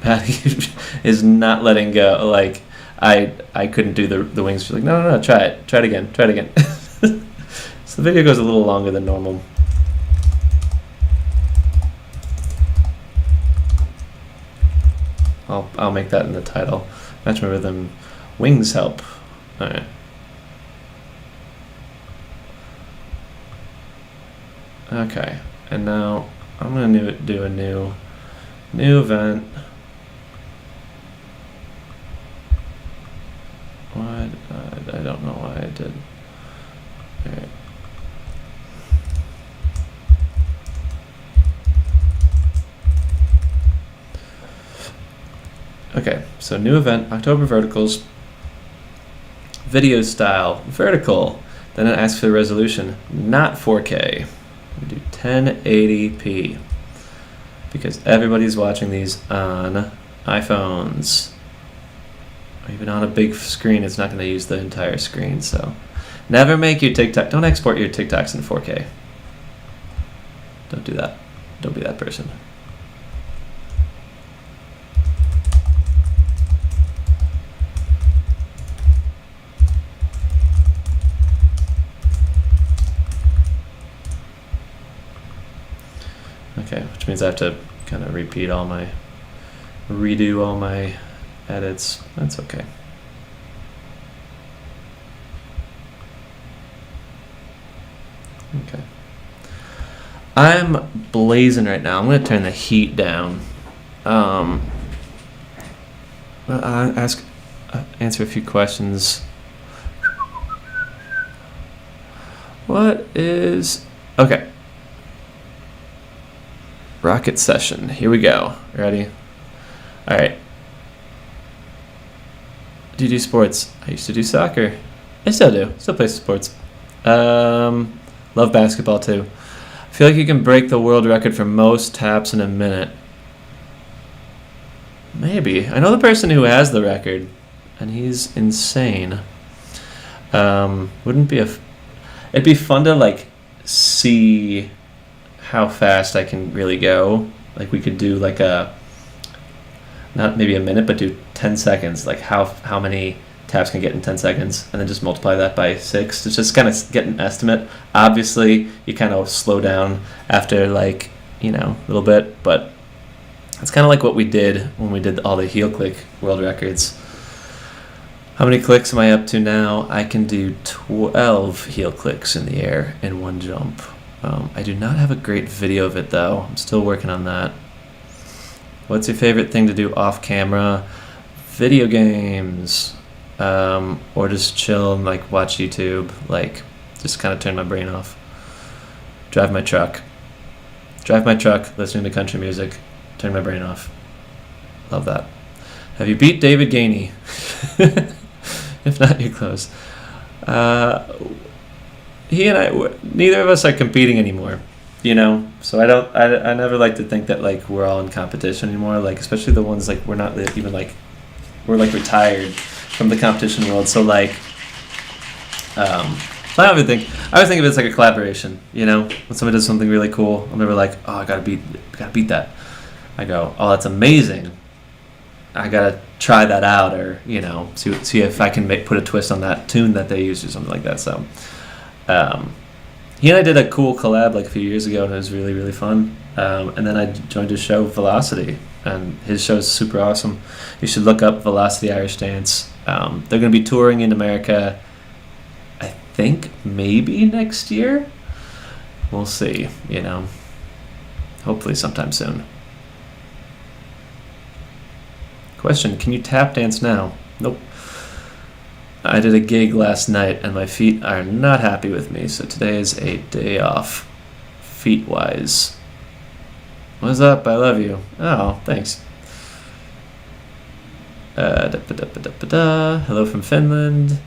Patty is not letting go. Like, I couldn't do the wings. She's like, no, try it again. So the video goes a little longer than normal. I'll make that in the title. Match my rhythm. Wings help. All right. Okay, and now I'm gonna do a new event. What? I don't know why I did. All right. Okay, so new event, October verticals, video style, vertical. Then it asks for the resolution, not 4K. We do 1080p because everybody's watching these on iPhones. Or even on a big screen, it's not going to use the entire screen. So never make your TikTok, don't export your TikToks in 4K. Don't do that. Don't be that person. Okay, which means I have to kind of redo all my edits. That's okay. Okay. I'm blazing right now. I'm going to turn the heat down. Answer a few questions. Okay. Rocket session. Here we go. Ready? All right. Do you do sports? I used to do soccer. I still do. Still play sports. Love basketball too. I feel like you can break the world record for most taps in a minute. Maybe. I know the person who has the record, and he's insane. It'd be fun to like see how fast I can really go. Like we could do like not maybe a minute, but do 10 seconds. Like how many taps can get in 10 seconds, and then just multiply that by 6 to just kind of get an estimate. Obviously, you kind of slow down after like, a little bit, but it's kind of like what we did when we did all the heel click world records. How many clicks am I up to now? I can do 12 heel clicks in the air in one jump. I do not have a great video of it though. I'm still working on that. What's your favorite thing to do off camera? Video games, or just chill and like watch YouTube, like just kind of turn my brain off. Drive my truck, listening to country music, turn my brain off. Love that. Have you beat David Gainey? If not, you're close. He and I, neither of us are competing anymore, so I never like to think that like we're all in competition anymore, like especially the ones like we're not even like we're like retired from the competition world. So like I always think of it as like a collaboration, when somebody does something really cool, I'm never like, oh, I gotta beat that. I go, oh, that's amazing, I gotta try that out, or see if I can put a twist on that tune that they used or something like that. So he and I did a cool collab like a few years ago, and it was really, really fun. And then I joined his show Velocity, and his show's super awesome. You should look up Velocity Irish Dance. They're going to be touring in America, I think maybe next year. We'll see, hopefully sometime soon. Question, can you tap dance now? Nope. I did a gig last night and my feet are not happy with me, so today is a day off, feet-wise. What's up? I love you. Oh, thanks. Hello from Finland.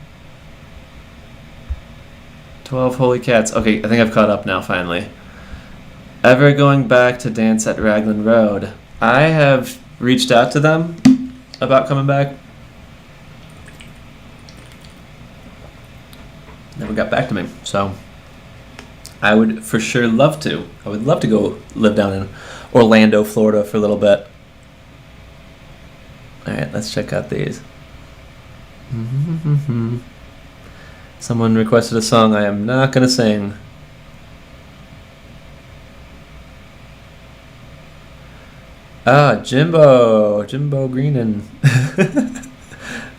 12 holy cats. Okay, I think I've caught up now, finally. Ever going back to dance at Raglan Road? I have reached out to them about coming back. Never got back to me, so I would for sure love to. I would love to go live down in Orlando, Florida for a little bit. Alright, let's check out these. Someone requested a song I am not going to sing. Jimbo Greenan.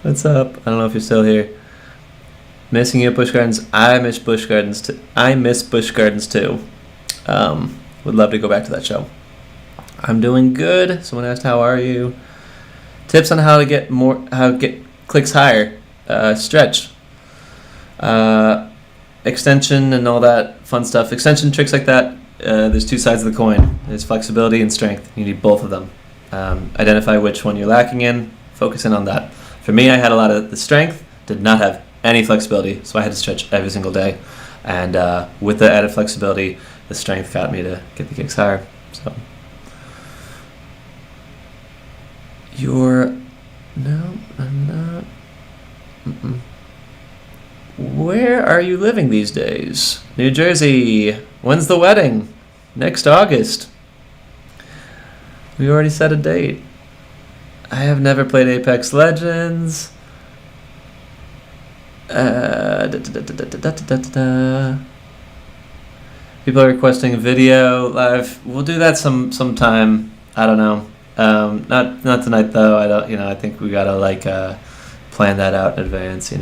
What's up? I don't know if you're still here. Missing you at Busch Gardens. I miss Busch Gardens too. Would love to go back to that show. I'm doing good. Someone asked, how are you? Tips on how to get clicks higher. Stretch. Extension and all that fun stuff. Extension tricks like that. There's two sides of the coin. There's flexibility and strength. You need both of them. Identify which one you're lacking in. Focus in on that. For me, I had a lot of the strength. Did not have any flexibility, so I had to stretch every single day. And with the added flexibility, the strength got me to get the kicks higher. So no, I'm not. Where are you living these days? New Jersey. When's the wedding? Next August. We already set a date. I have never played Apex Legends. People are requesting a video live. We'll do that sometime. I don't know. Not tonight though. I don't. I think we gotta plan that out in advance.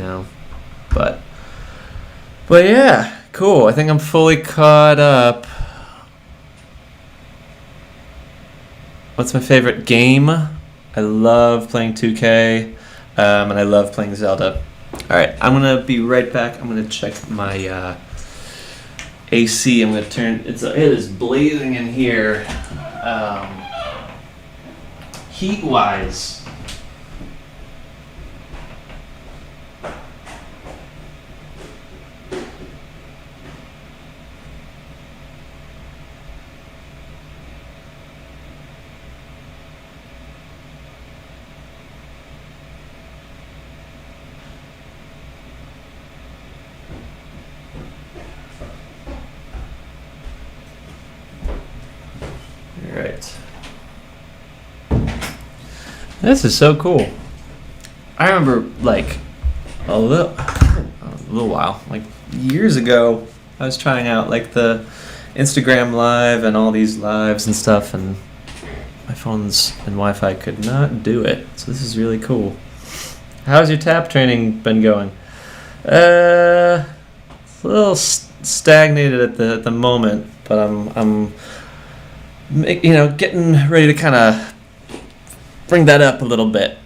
But yeah, cool. I think I'm fully caught up. What's my favorite game? I love playing 2K, and I love playing Zelda. All right, I'm gonna be right back. I'm gonna check my AC. I'm gonna turn. It is blazing in here, heat-wise. This is so cool. I remember a little while, years ago, I was trying out the Instagram Live and all these lives and stuff, and my phones and Wi-Fi could not do it. So this is really cool. How's your tap training been going? It's a little stagnated at the moment, but I'm getting ready to kind of bring that up a little bit.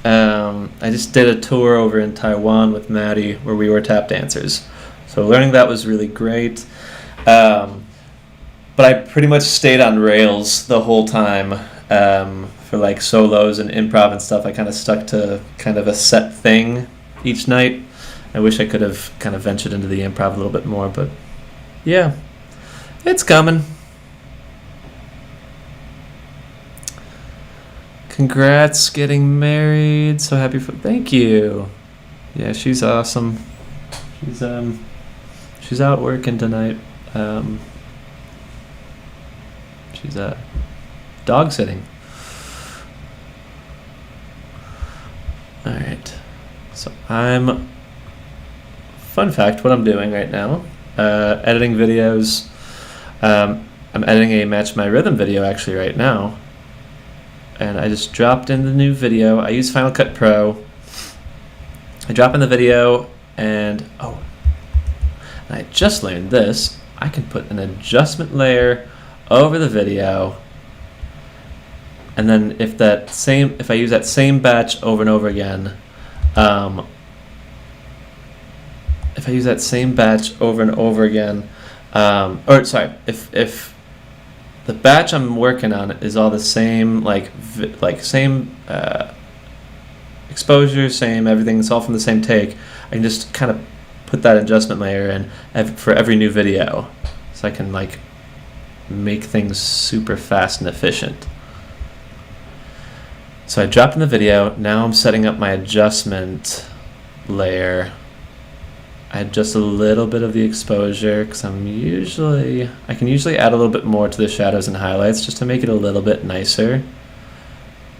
I just did a tour over in Taiwan with Maddie where we were tap dancers, so learning that was really great. But I pretty much stayed on rails the whole time. For solos and improv and stuff, I kind of stuck to kind of a set thing each night. I wish I could have kind of ventured into the improv a little bit more, but yeah, it's coming. Congrats getting married. So happy for. Thank you. Yeah, she's awesome. She's out working tonight. She's dog sitting. All right. So fun fact, what I'm doing right now, editing videos. I'm editing a Match My Rhythm video actually right now. and I just dropped in the new video. I use Final Cut Pro. I drop in the video, and I just learned this. I can put an adjustment layer over the video, and then if I use that same batch over and over again, if I use that same batch over and over again, if the batch I'm working on is all the same, same exposure, same everything, it's all from the same take, I can just kind of put that adjustment layer in for every new video, so I can like make things super fast and efficient. So I dropped in the video. Now I'm setting up my adjustment layer. I adjust a little bit of the exposure because I can usually add a little bit more to the shadows and highlights just to make it a little bit nicer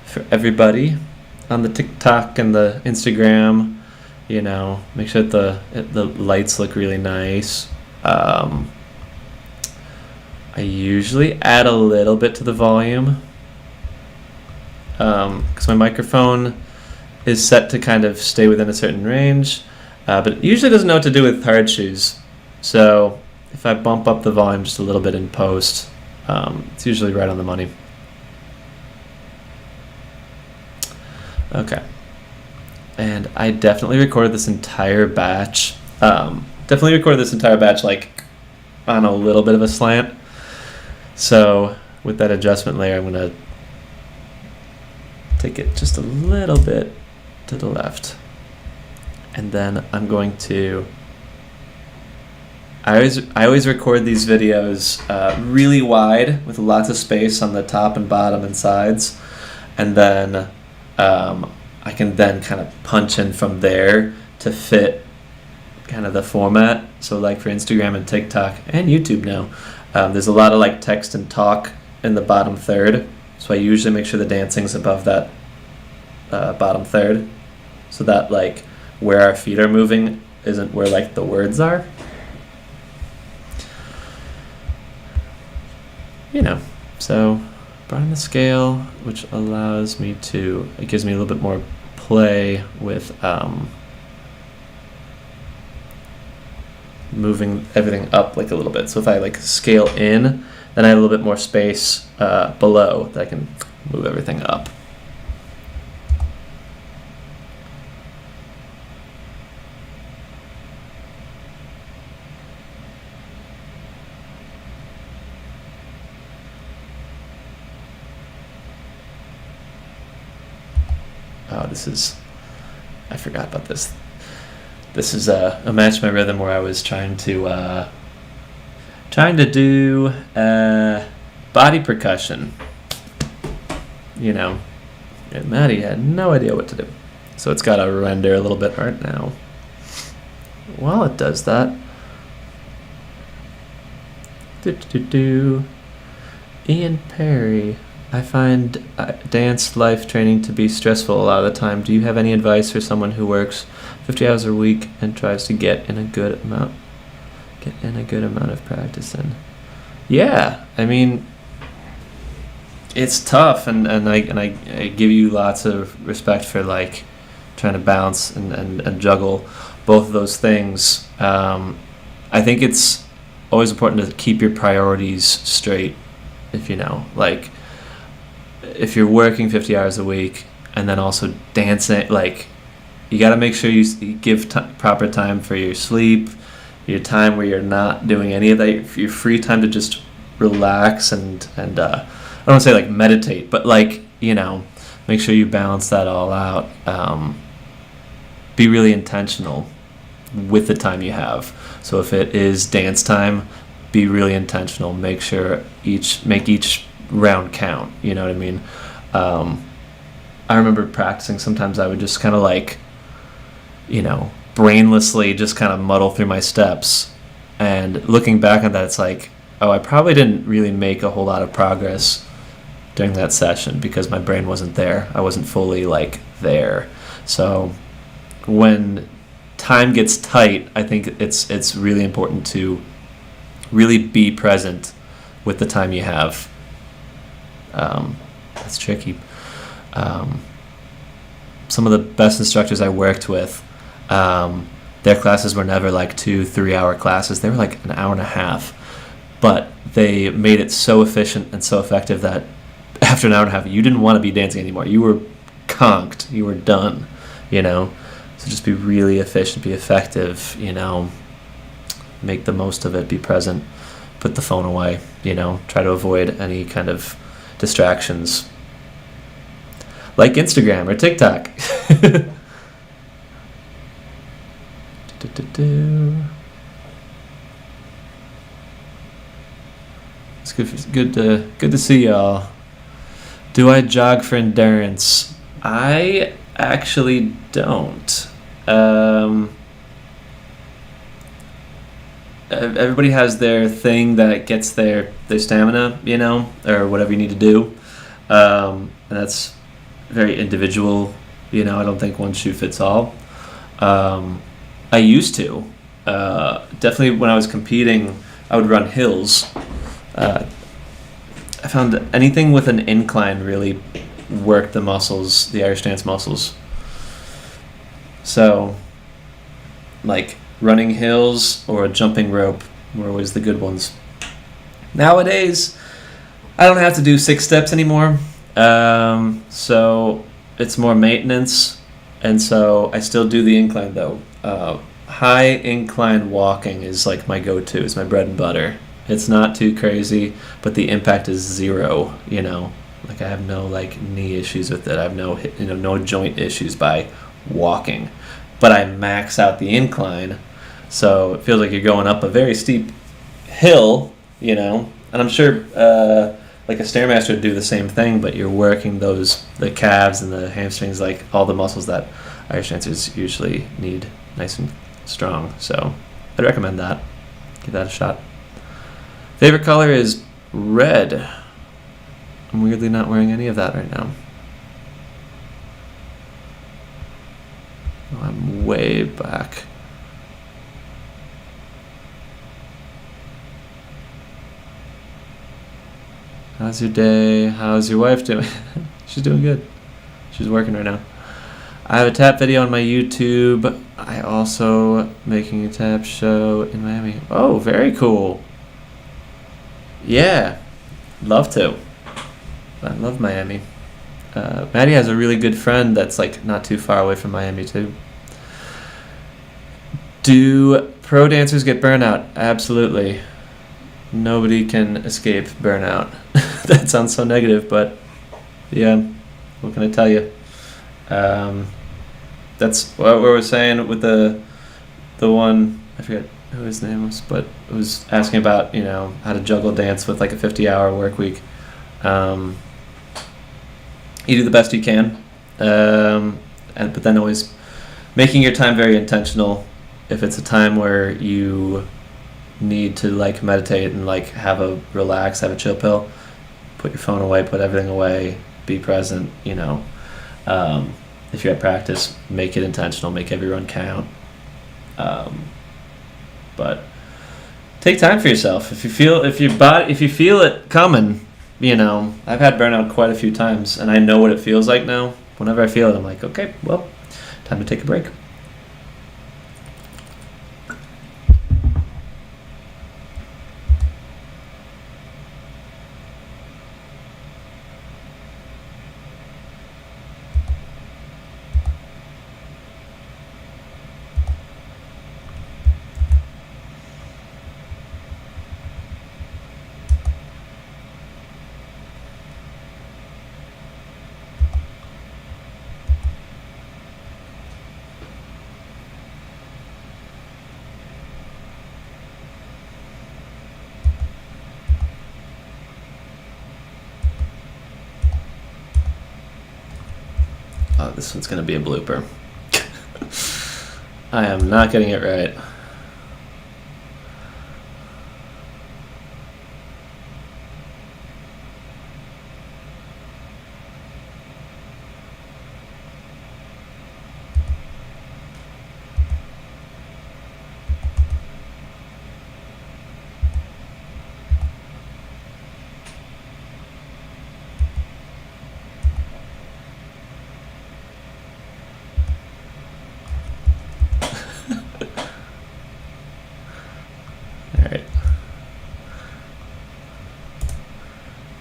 for everybody on the TikTok and the Instagram. You know, make sure that the lights look really nice. I usually add a little bit to the volume because my microphone is set to kind of stay within a certain range, but it usually doesn't know what to do with hard shoes. So if I bump up the volume just a little bit in post, it's usually right on the money. Okay. And I definitely recorded this entire batch. Like on a little bit of a slant. So with that adjustment layer, I'm gonna take it just a little bit to the left, and then I'm going to. I always record these videos really wide with lots of space on the top and bottom and sides, and then I can then kind of punch in from there to fit kind of the format. So like for Instagram and TikTok and YouTube now, there's a lot of like text and talk in the bottom third. So I usually make sure the dancing's above that bottom third, so that like where our feet are moving isn't where like the words are. You know, so brought in the scale, which allows me to, it gives me a little bit more play with moving everything up like a little bit. So if I like scale in, then I have a little bit more space below that I can move everything up. Oh, I forgot about this. This is a Match My Rhythm where I was trying to do body percussion. You know, and Maddie had no idea what to do. So it's got to render a little bit right now. While it does that, Ian Perry. I find dance life training to be stressful a lot of the time. Do you have any advice for someone who works 50 hours a week and tries to get in a good amount of practice in? Yeah, I mean, it's tough, and I give you lots of respect for like trying to balance and juggle both of those things. I think it's always important to keep your priorities straight. If you know, like, if you're working 50 hours a week and then also dancing, like, you got to make sure you give proper time for your sleep, your time where you're not doing any of that, your free time to just relax and I don't want to say like meditate, but like, you know, make sure you balance that all out. Be really intentional with the time you have. So if it is dance time, be really intentional. Make sure make each round count. You know what I mean? I remember practicing. Sometimes I would just kind of like, you know, brainlessly just kind of muddle through my steps. And looking back on that, it's like, oh, I probably didn't really make a whole lot of progress during that session because my brain wasn't there. I wasn't fully like there. So when time gets tight, I think it's really important to really be present with the time you have. That's tricky. Um, some of the best instructors I worked with, their classes were never like 2-3 hour classes. They were like an hour and a half, but they made it so efficient and so effective that after an hour and a half, you didn't want to be dancing anymore. You were conked. You were done, you know? So just be really efficient, be effective, you know, make the most of it, be present, put the phone away, you know, try to avoid any kind of distractions like Instagram or TikTok. It's good to see y'all. Do I jog for endurance? I actually don't. Everybody has their thing that gets their stamina, you know, or whatever you need to do. And that's very individual, you know. I don't think one shoe fits all. I used to. Definitely when I was competing, I would run hills. I found anything with an incline really worked the muscles, the Irish dance muscles. So, like running hills or a jumping rope were always the good ones. Nowadays, I don't have to do 6 steps anymore. So it's more maintenance, and so I still do the incline though. High incline walking is like my go-to. It's my bread and butter. It's not too crazy, but the impact is 0. You know, like I have no like knee issues with it. I have no joint issues by walking, but I max out the incline, so it feels like you're going up a very steep hill. You know, and I'm sure like a stairmaster would do the same thing, but you're working the calves and the hamstrings, like all the muscles that Irish dancers usually need nice and strong. So I'd recommend that. Give that a shot. Favorite color is red. I'm weirdly not wearing any of that right now. Oh, I'm way back. How's your day? How's your wife doing? She's doing good. She's working right now. I have a tap video on my YouTube. I also making a tap show in Miami. Oh, very cool. Yeah, love to. I love Miami. Maddie has a really good friend that's like not too far away from Miami too. Do pro dancers get burnout? Absolutely. Nobody can escape burnout. That sounds so negative, but yeah, what can I tell you? That's what we were saying with the one, I forget who his name was, but it was asking about, you know, how to juggle dance with like a 50-hour work week. You do the best you can, but then always making your time very intentional. If it's a time where you need to like meditate and like have a chill pill, put your phone away, put everything away, be present, you know. If you're at practice, make it intentional, make every run count. But take time for yourself. If you feel it coming, you know, I've had burnout quite a few times, and I know what it feels like now. Whenever I feel it, I'm like, okay, well, time to take a break. Oh, this one's going to be a blooper. I am not getting it right.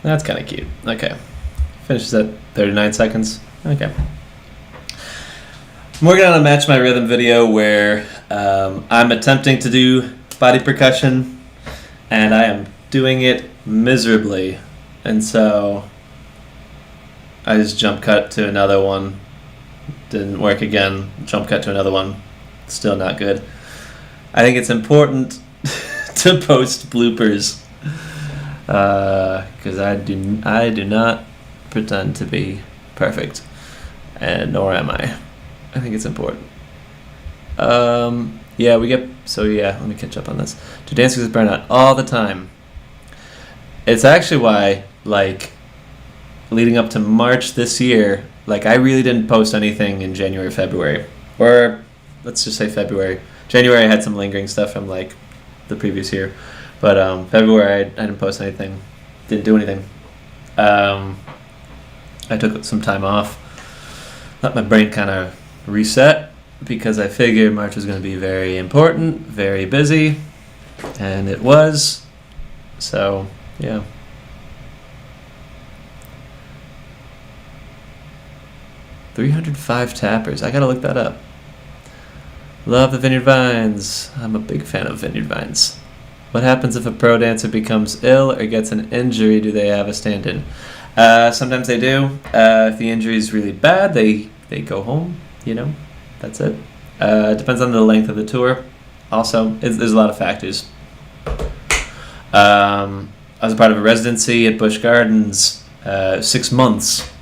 That's kind of cute. Okay. Finishes at 39 seconds. Okay. I'm working on a Match My Rhythm video where I'm attempting to do body percussion and I am doing it miserably. And so I just jump cut to another one. Didn't work again. Jump cut to another one. Still not good. I think it's important to post bloopers because I do not pretend to be perfect, and nor am I. I think it's important. Yeah, let me catch up on this. Do dancers with burnout all the time. It's actually why, like, leading up to March this year, like, I really didn't post anything in January, February, or let's just say February. January I had some lingering stuff from like the previous year, but February I didn't post anything, didn't do anything. I took some time off, let my brain kind of reset, because I figured March was going to be very important, very busy, and it was. So, yeah. $305 tappers. I gotta look that up. Love the Vineyard Vines. I'm a big fan of Vineyard Vines. What happens if a pro dancer becomes ill or gets an injury? Do they have a stand-in? Sometimes they do. If the injury is really bad, they go home. That's it. It depends on the length of the tour. Also, there's a lot of factors. I was a part of a residency at Busch Gardens. 6 months.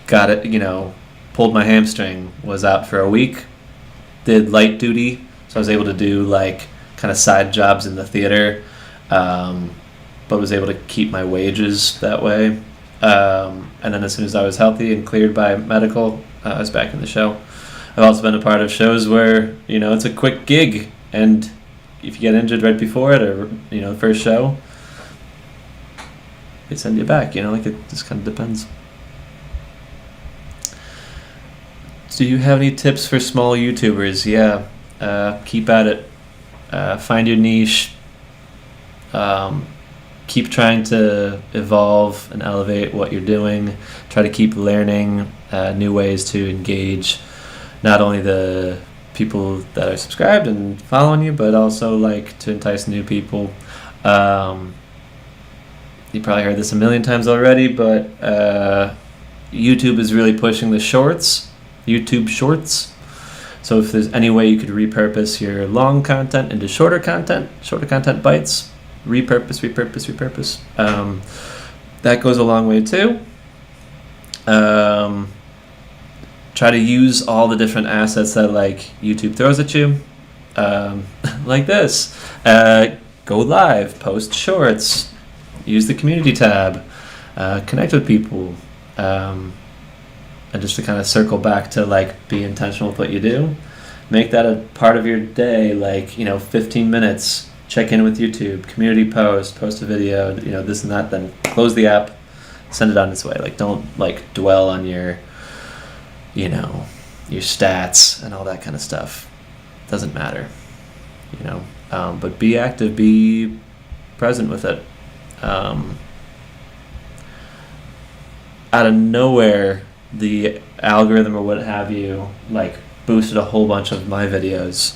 Got it. Pulled my hamstring. Was out for a week. Did light duty, so I was able to do like kind of side jobs in the theater, but was able to keep my wages that way. And then as soon as I was healthy and cleared by medical, I was back in the show. I've also been a part of shows where it's a quick gig, and if you get injured right before it, or the first show, they send you back. Like, it just kind of depends. Do you have any tips for small YouTubers? Yeah, keep at it. Find your niche. Keep trying to evolve and elevate what you're doing. Try to keep learning new ways to engage not only the people that are subscribed and following you, but also like to entice new people. You probably heard this a million times already, but YouTube is really pushing the shorts. YouTube Shorts. So if there's any way you could repurpose your long content into shorter content bites, repurpose. That goes a long way too. Try to use all the different assets that like YouTube throws at you, like this. Go live, post shorts, use the community tab, connect with people. And just to kind of circle back to like be intentional with what you do, make that a part of your day, like 15 minutes, check in with YouTube, community post a video, this and that, then close the app, send it on its way. Like, don't like dwell on your your stats and all that kind of stuff. Doesn't matter. But be active, be present with it. Out of nowhere, the algorithm or what have you like boosted a whole bunch of my videos.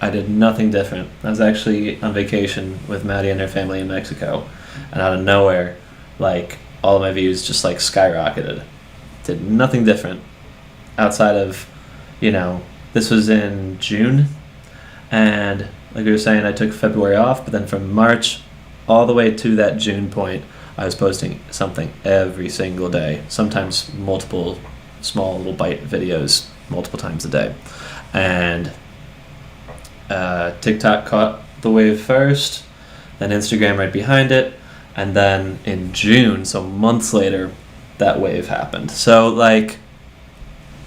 I did nothing different. I was actually on vacation with Maddie and her family in Mexico, and out of nowhere, like, all of my views just like skyrocketed. Did nothing different outside of this was in June, and like we were saying, I took February off, but then from March all the way to that June point, I was posting something every single day, sometimes multiple small little bite videos multiple times a day. And TikTok caught the wave first, then Instagram right behind it, and then in June, so months later, that wave happened. So like,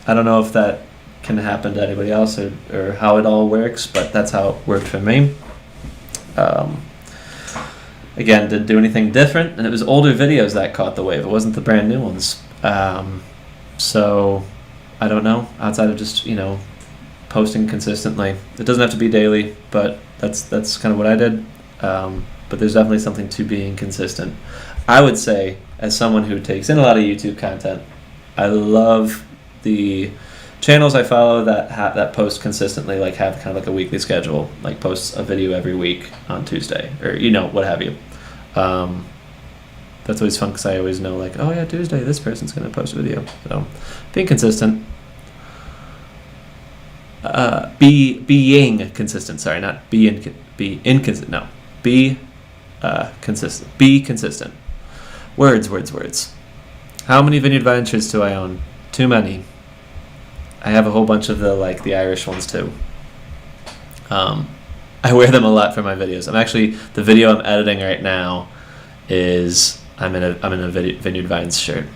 I don't know if that can happen to anybody else or how it all works, but that's how it worked for me. Again, didn't do anything different, and it was older videos that caught the wave. It wasn't the brand new ones. So I don't know, outside of just posting consistently. It doesn't have to be daily, but that's kind of what I did. But there's definitely something to being consistent. I would say, as someone who takes in a lot of YouTube content, I love the channels I follow that post consistently, like have kind of like a weekly schedule, like posts a video every week on Tuesday, or what have you. That's always fun because I always know, like, oh yeah, Tuesday this person's going to post a video. So being consistent. Being consistent. Sorry, not be inconsistent. No, be consistent. Be consistent. Words. How many vineyard ventures do I own? Too many. I have a whole bunch of the Irish ones too. I wear them a lot for my videos. The video I'm editing right now is I'm in a Vineyard Vines shirt.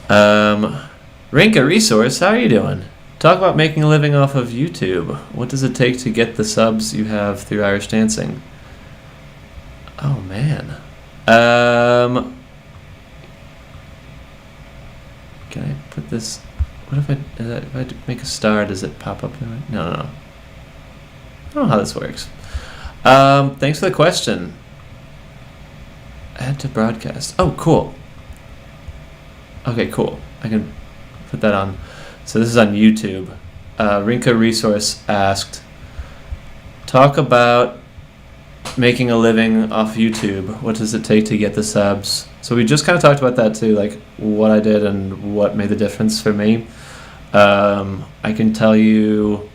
Rinka Resource, how are you doing? Talk about making a living off of YouTube. What does it take to get the subs you have through Irish dancing? Oh man. Can I put this? What if I make a star? Does it pop up? No. I don't know how this works. Thanks for the question. Add to broadcast. Oh, cool. Okay, cool. I can put that on. So this is on YouTube. Rinka Resource asked, talk about making a living off YouTube. What does it take to get the subs? So we just kind of talked about that too, like what I did and what made the difference for me. I can tell you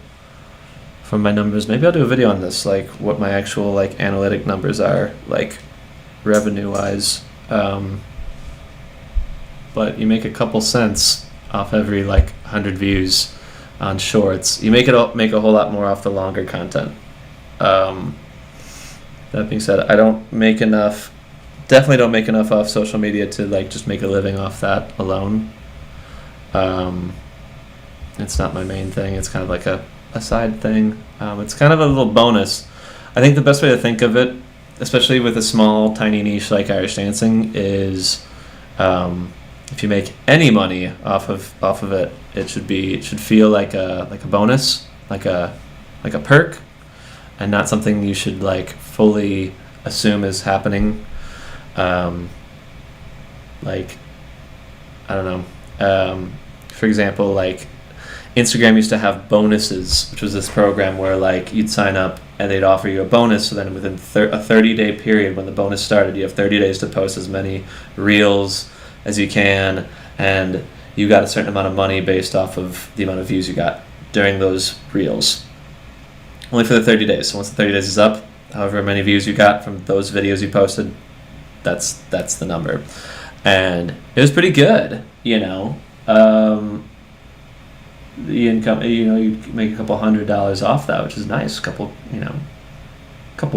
from my numbers, maybe I'll do a video on this, like what my actual analytic numbers are, like revenue wise. But you make a couple cents off every 100 views on shorts. You make a whole lot more off the longer content. That being said, I don't make enough. Definitely don't make enough off social media to just make a living off that alone. It's not my main thing. It's kind of like a side thing. It's kind of a little bonus. I think the best way to think of it, especially with a small, tiny niche like Irish dancing, is if you make any money off of it, it should feel like a bonus, like a perk, and not something you should fully assume is happening. I don't know. For example, Instagram used to have bonuses, which was this program where you'd sign up and they'd offer you a bonus. So then within a 30-day period, when the bonus started, you have 30 days to post as many reels as you can, and you got a certain amount of money based off of the amount of views you got during those reels. Only for the 30 days. So once the 30 days is up, however many views you got from those videos you posted, that's the number. And it was pretty good, the income, you make a couple $100 off that, which is nice. Couple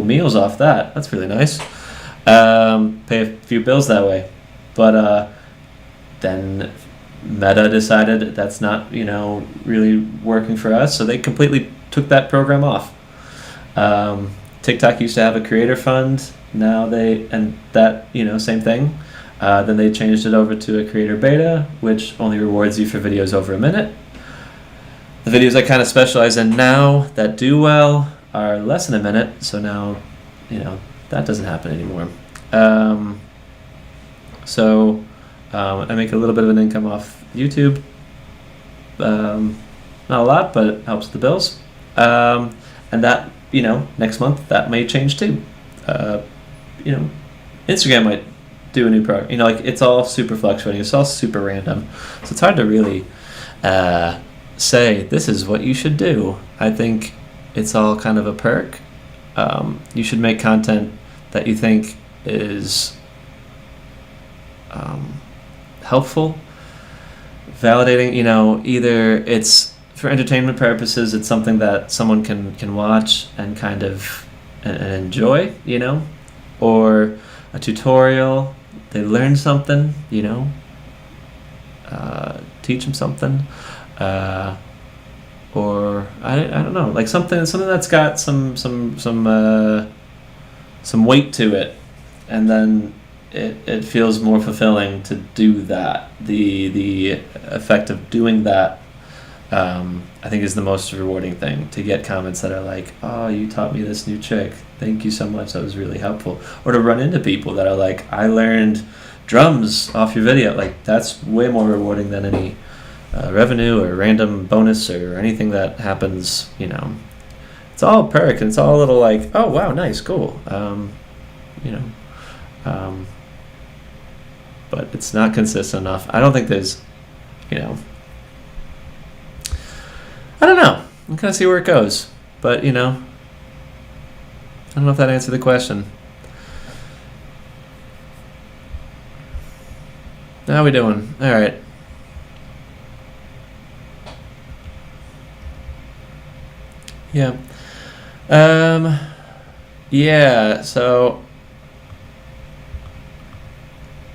meals off that. That's really nice. Pay a few bills that way. But then Meta decided that's not, really working for us, so they completely took that program off. TikTok used to have a creator fund. Now same thing. Then they changed it over to a creator beta, which only rewards you for videos over a minute. The videos I kind of specialize in now that do well are less than a minute, so now, that doesn't happen anymore. So I make a little bit of an income off YouTube. Not a lot, but it helps the bills. And that, next month, that may change too. Instagram might do a new program. It's all super fluctuating. It's all super random. So it's hard to really say this is what you should do. I think it's all kind of a perk. You should make content that you think is helpful, validating. Either it's for entertainment purposes, it's something that someone can watch and kind of and enjoy, or a tutorial, they learn something, teach them something, or I don't know, something that's got some weight to it, and then it feels more fulfilling to do that. The effect of doing that, I think, is the most rewarding thing. To get comments that are like, "Oh, you taught me this new trick. Thank you so much. That was really helpful. Or to run into people that are like, I learned drums off your video. Like, that's way more rewarding than any revenue or random bonus or anything that happens. It's all perk and it's all a little like, oh wow, nice, cool. You know, um, but it's not consistent enough. I don't think there's, I don't know. I'm kind of see where it goes, but I don't know if that answered the question. How we doing? All right. Yeah. Yeah. So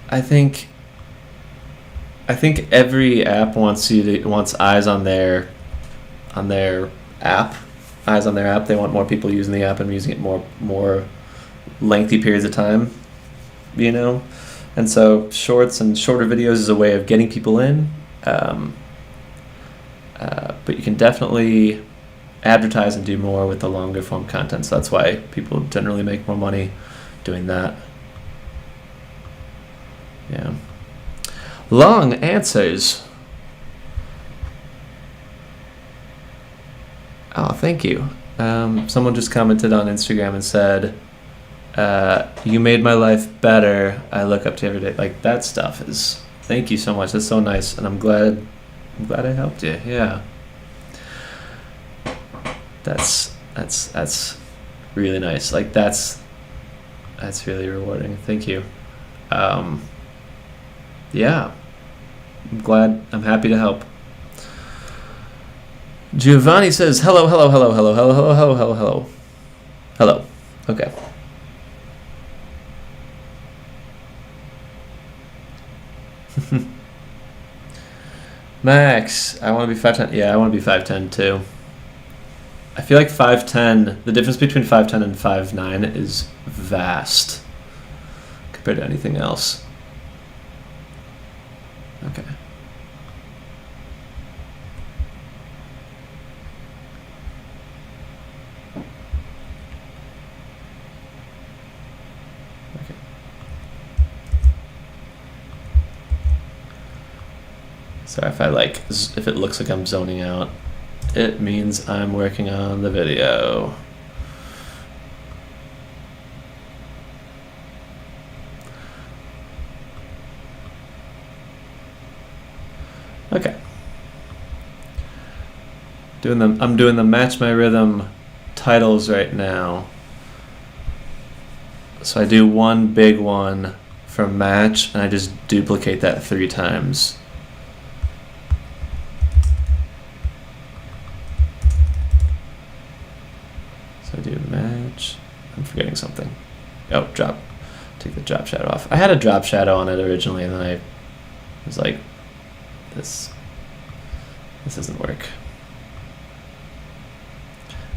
I think every app wants eyes on their app, eyes on their app. They want more people using the app and using it more lengthy periods of time, And so shorts and shorter videos is a way of getting people in, but you can definitely advertise and do more with the longer form content. So that's why people generally make more money doing that. Yeah. Long answers. Oh, thank you. Someone just commented on Instagram and said, you made my life better. I look up to you every day. Like, that stuff is, thank you so much. That's so nice. And I'm glad I helped you. Yeah. That's really nice. Like, that's really rewarding. Thank you. Yeah. I'm happy to help. Giovanni says, hello. Hello. Okay. Max, I want to be 5'10". Yeah, I want to be 5'10" too. I feel like 5'10", the difference between 5'10" and 5'9" is vast compared to anything else. Okay. Sorry if it looks like I'm zoning out, it means I'm working on the video. Okay. I'm doing the match my rhythm titles right now. So I do one big one from match and I just duplicate that 3 times. So I do match. I'm forgetting something. Oh, drop. Take the drop shadow off. I had a drop shadow on it originally and then I was like, this doesn't work.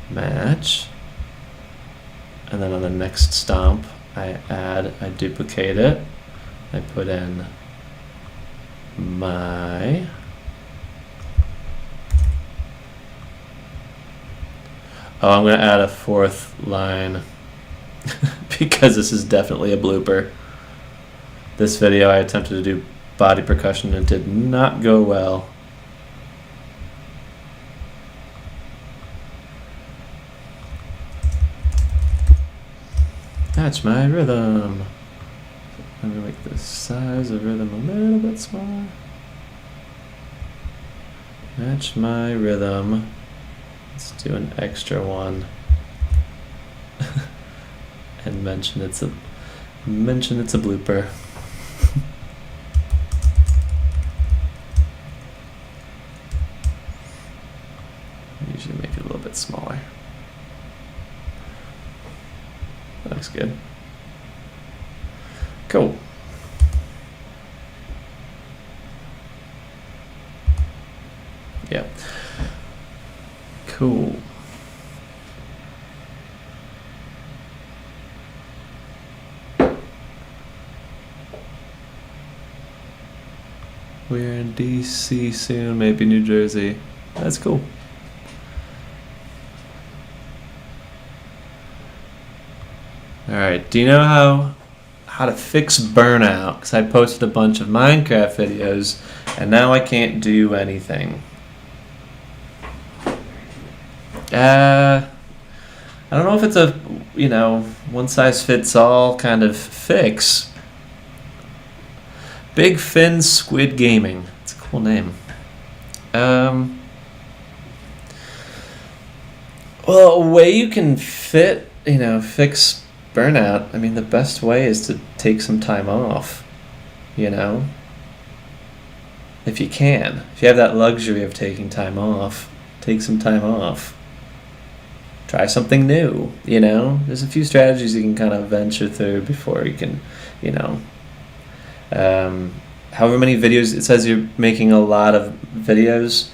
Match. And then on the next stomp, I duplicate it. I put in my. Oh, I'm going to add a 4th line because this is definitely a blooper. This video I attempted to do body percussion and it did not go well. Match my rhythm. I'm going to make the size of rhythm a little bit smaller. Match my rhythm. Let's do an extra one. And mention it's a blooper. Usually make it a little bit smaller. That looks good. Cool. Yeah. Cool. We're in DC soon, maybe New Jersey. That's cool. All right. Do you know how to fix burnout? Because I posted a bunch of Minecraft videos, and now I can't do anything. I don't know if it's a one size fits all kind of fix. Big Fin Squid Gaming. It's a cool name. Well, a way you can fix burnout. I mean, the best way is to take some time off. You know, if you can, if you have that luxury of taking time off, take some time off. Try something new. There's a few strategies you can kind of venture through before you can, you know. However many videos, it says you're making a lot of videos,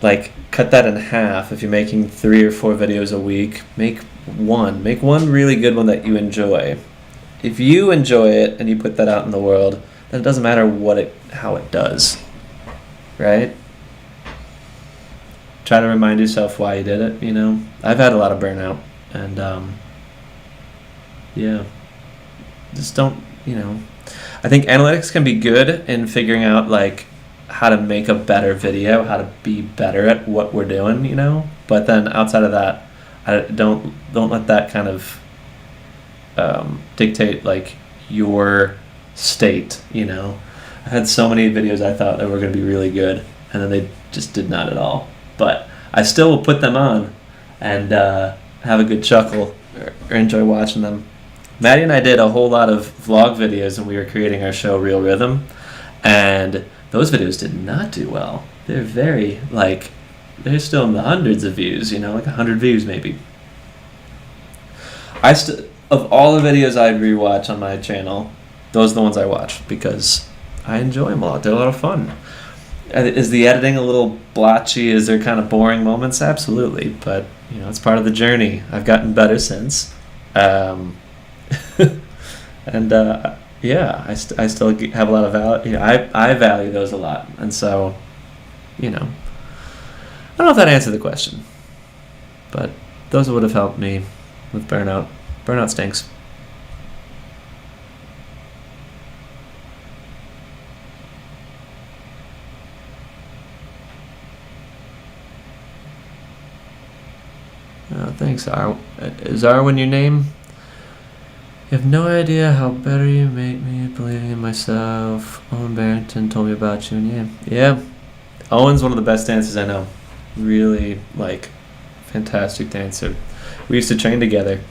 like cut that in half. If you're making 3 or 4 videos a week, make one really good one that you enjoy. If you enjoy it and you put that out in the world, then it doesn't matter how it does, right? Try to remind yourself why you did it. I've had a lot of burnout, and just don't. I think analytics can be good in figuring out like how to make a better video, how to be better at what we're doing, But then outside of that, don't let that kind of dictate like your state. I had so many videos I thought that were going to be really good, and then they just did not at all. But I still will put them on and have a good chuckle or enjoy watching them. Maddie and I did a whole lot of vlog videos when we were creating our show Real Rhythm, and those videos did not do well. They're they're still in the hundreds of views, like 100 views maybe. Of all the videos I'd rewatch on my channel, those are the ones I watch because I enjoy them a lot. They're a lot of fun. Is the editing a little blotchy? Is there kind of boring moments? Absolutely, but it's part of the journey. I've gotten better since. And I still have a lot of value. I value those a lot, and so I don't know if that answered the question, but those would have helped me with burnout. Burnout stinks. Thanks, is Arwen your name? You have no idea how better you make me believing in myself. Owen Barrington told me about you, and yeah. Owen's one of the best dancers I know. Really, fantastic dancer. We used to train together.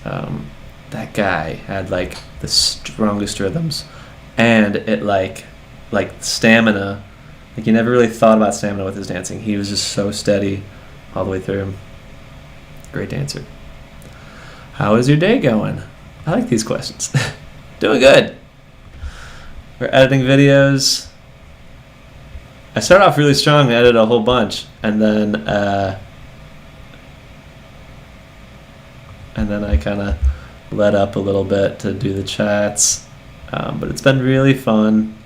That guy had the strongest rhythms, and it stamina. You never really thought about stamina with his dancing. He was just so steady all the way through. Great dancer. How is your day going? I like these questions. Doing good. We're editing videos. I started off really strong and edited a whole bunch, and then I kind of let up a little bit to do the chats, but it's been really fun.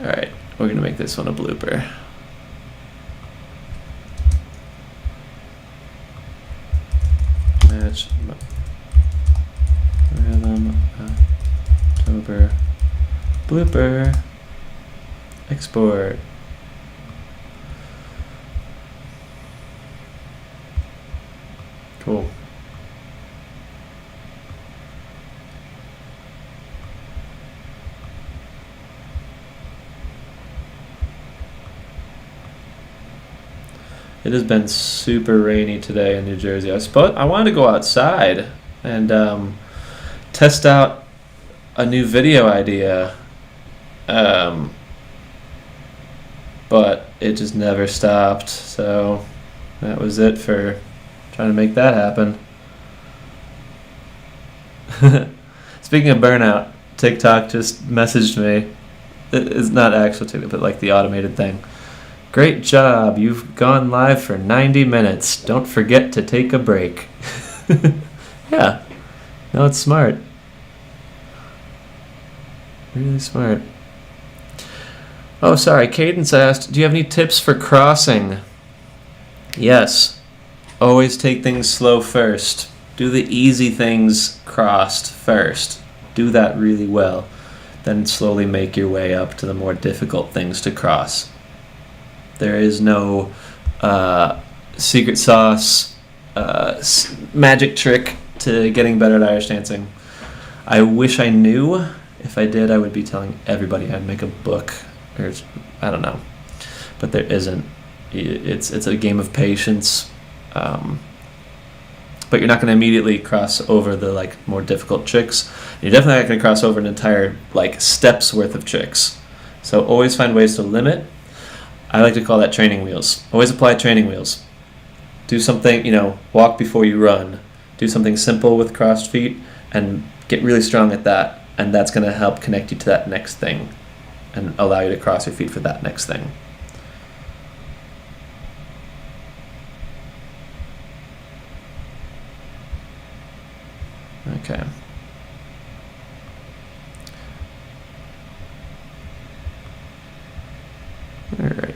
All right, we're gonna make this one a blooper. Match rhythm October blooper export. Cool. It has been super rainy today in New Jersey. I wanted to go outside and test out a new video idea, but it just never stopped. So that was it for trying to make that happen. Speaking of burnout, TikTok just messaged me. It's not actual TikTok, but the automated thing. Great job. You've gone live for 90 minutes. Don't forget to take a break. Yeah. No, it's smart. Really smart. Oh, sorry. Cadence asked, do you have any tips for crossing? Yes. Always take things slow first. Do the easy things crossed first. Do that really well. Then slowly make your way up to the more difficult things to cross. There is no secret sauce, magic trick to getting better at Irish dancing. I wish I knew. If I did, I would be telling everybody I'd make a book, or I don't know. But there isn't. It's a game of patience. But you're not going to immediately cross over the like more difficult tricks. You're definitely not going to cross over an entire like steps worth of tricks. So always find ways to limit. I like to call that training wheels. Always apply training wheels. Do something, walk before you run. Do something simple with crossed feet and get really strong at that. And that's going to help connect you to that next thing and allow you to cross your feet for that next thing. Okay. All right.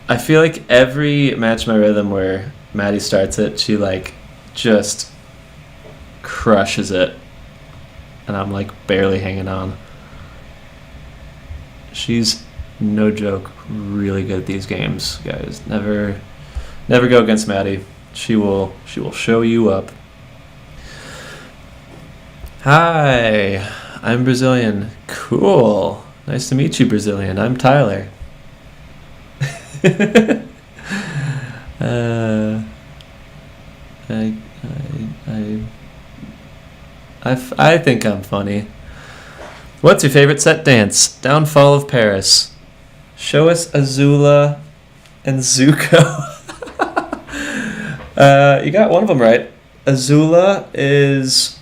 I feel like every Match My Rhythm where Maddie starts it, she like just crushes it, and I'm like barely hanging on. She's no joke really good at these games, guys. Never go against Maddie. She will show you up. Hi, I'm Brazilian. Cool. Nice to meet you, Brazilian. I'm Tyler. I think I'm funny. What's your favorite set dance? Downfall of Paris. Show us Azula and Zuko. You got one of them right. Azula is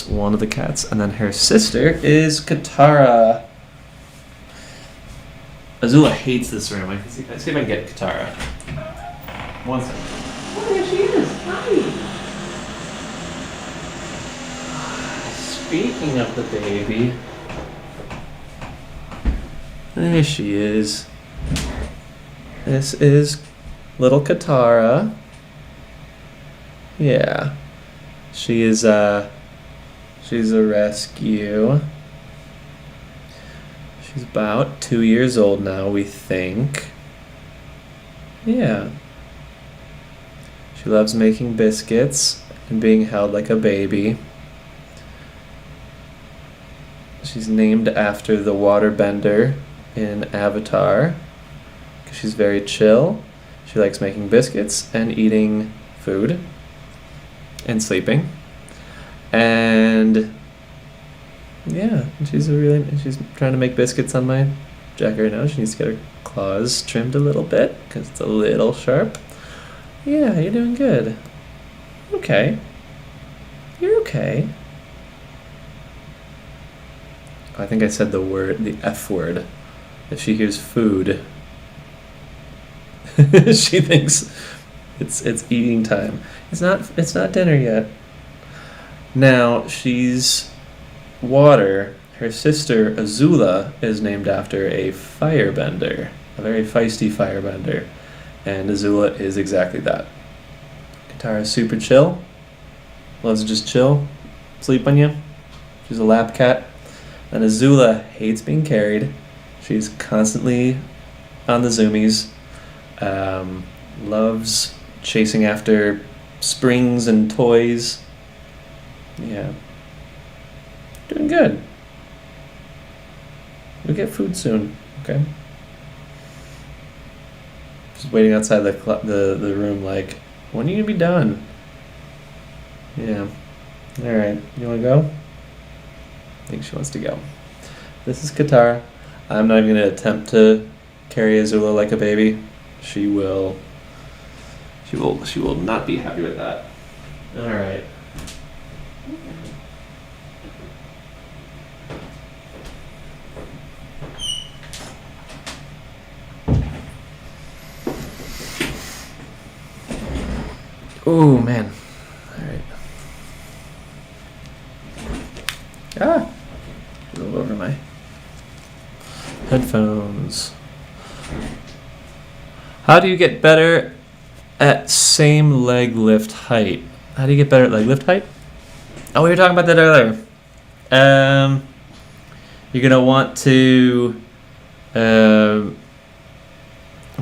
one of the cats, and then her sister is Katara. Azula hates this room. Let's see if I can get Katara. One second. Oh, there she is. Hi. Speaking of the baby, there she is. This is little Katara. Yeah. She's a rescue. She's about 2 years old now, we think. Yeah. She loves making biscuits and being held like a baby. She's named after the waterbender in Avatar, because she's very chill. She likes making biscuits and eating food and sleeping. And yeah, she's trying to make biscuits on my jacket right now. She needs to get her claws trimmed a little bit because it's a little sharp. Yeah, you're doing good. Okay. You're okay. I think I said the F word. If she hears food, she thinks it's eating time. It's not dinner yet. Now, she's water. Her sister Azula is named after a firebender, a very feisty firebender, and Azula is exactly that. Katara's super chill, loves to just chill, sleep on you. She's a lap cat. And Azula hates being carried. She's constantly on the zoomies. Loves chasing after springs and toys. Yeah. Doing good. We'll get food soon. Okay. Just waiting outside the room. Like, when are you gonna be done? Yeah. All right. You wanna go? I think she wants to go. This is Katara. I'm not even gonna attempt to carry Azula like a baby. She will. She will not be happy with that. All right. Oh man. All right. Ah. Roll over my headphones. How do you get better at same leg lift height? How do you get better at leg lift height? Oh, we were talking about that earlier. You're gonna want to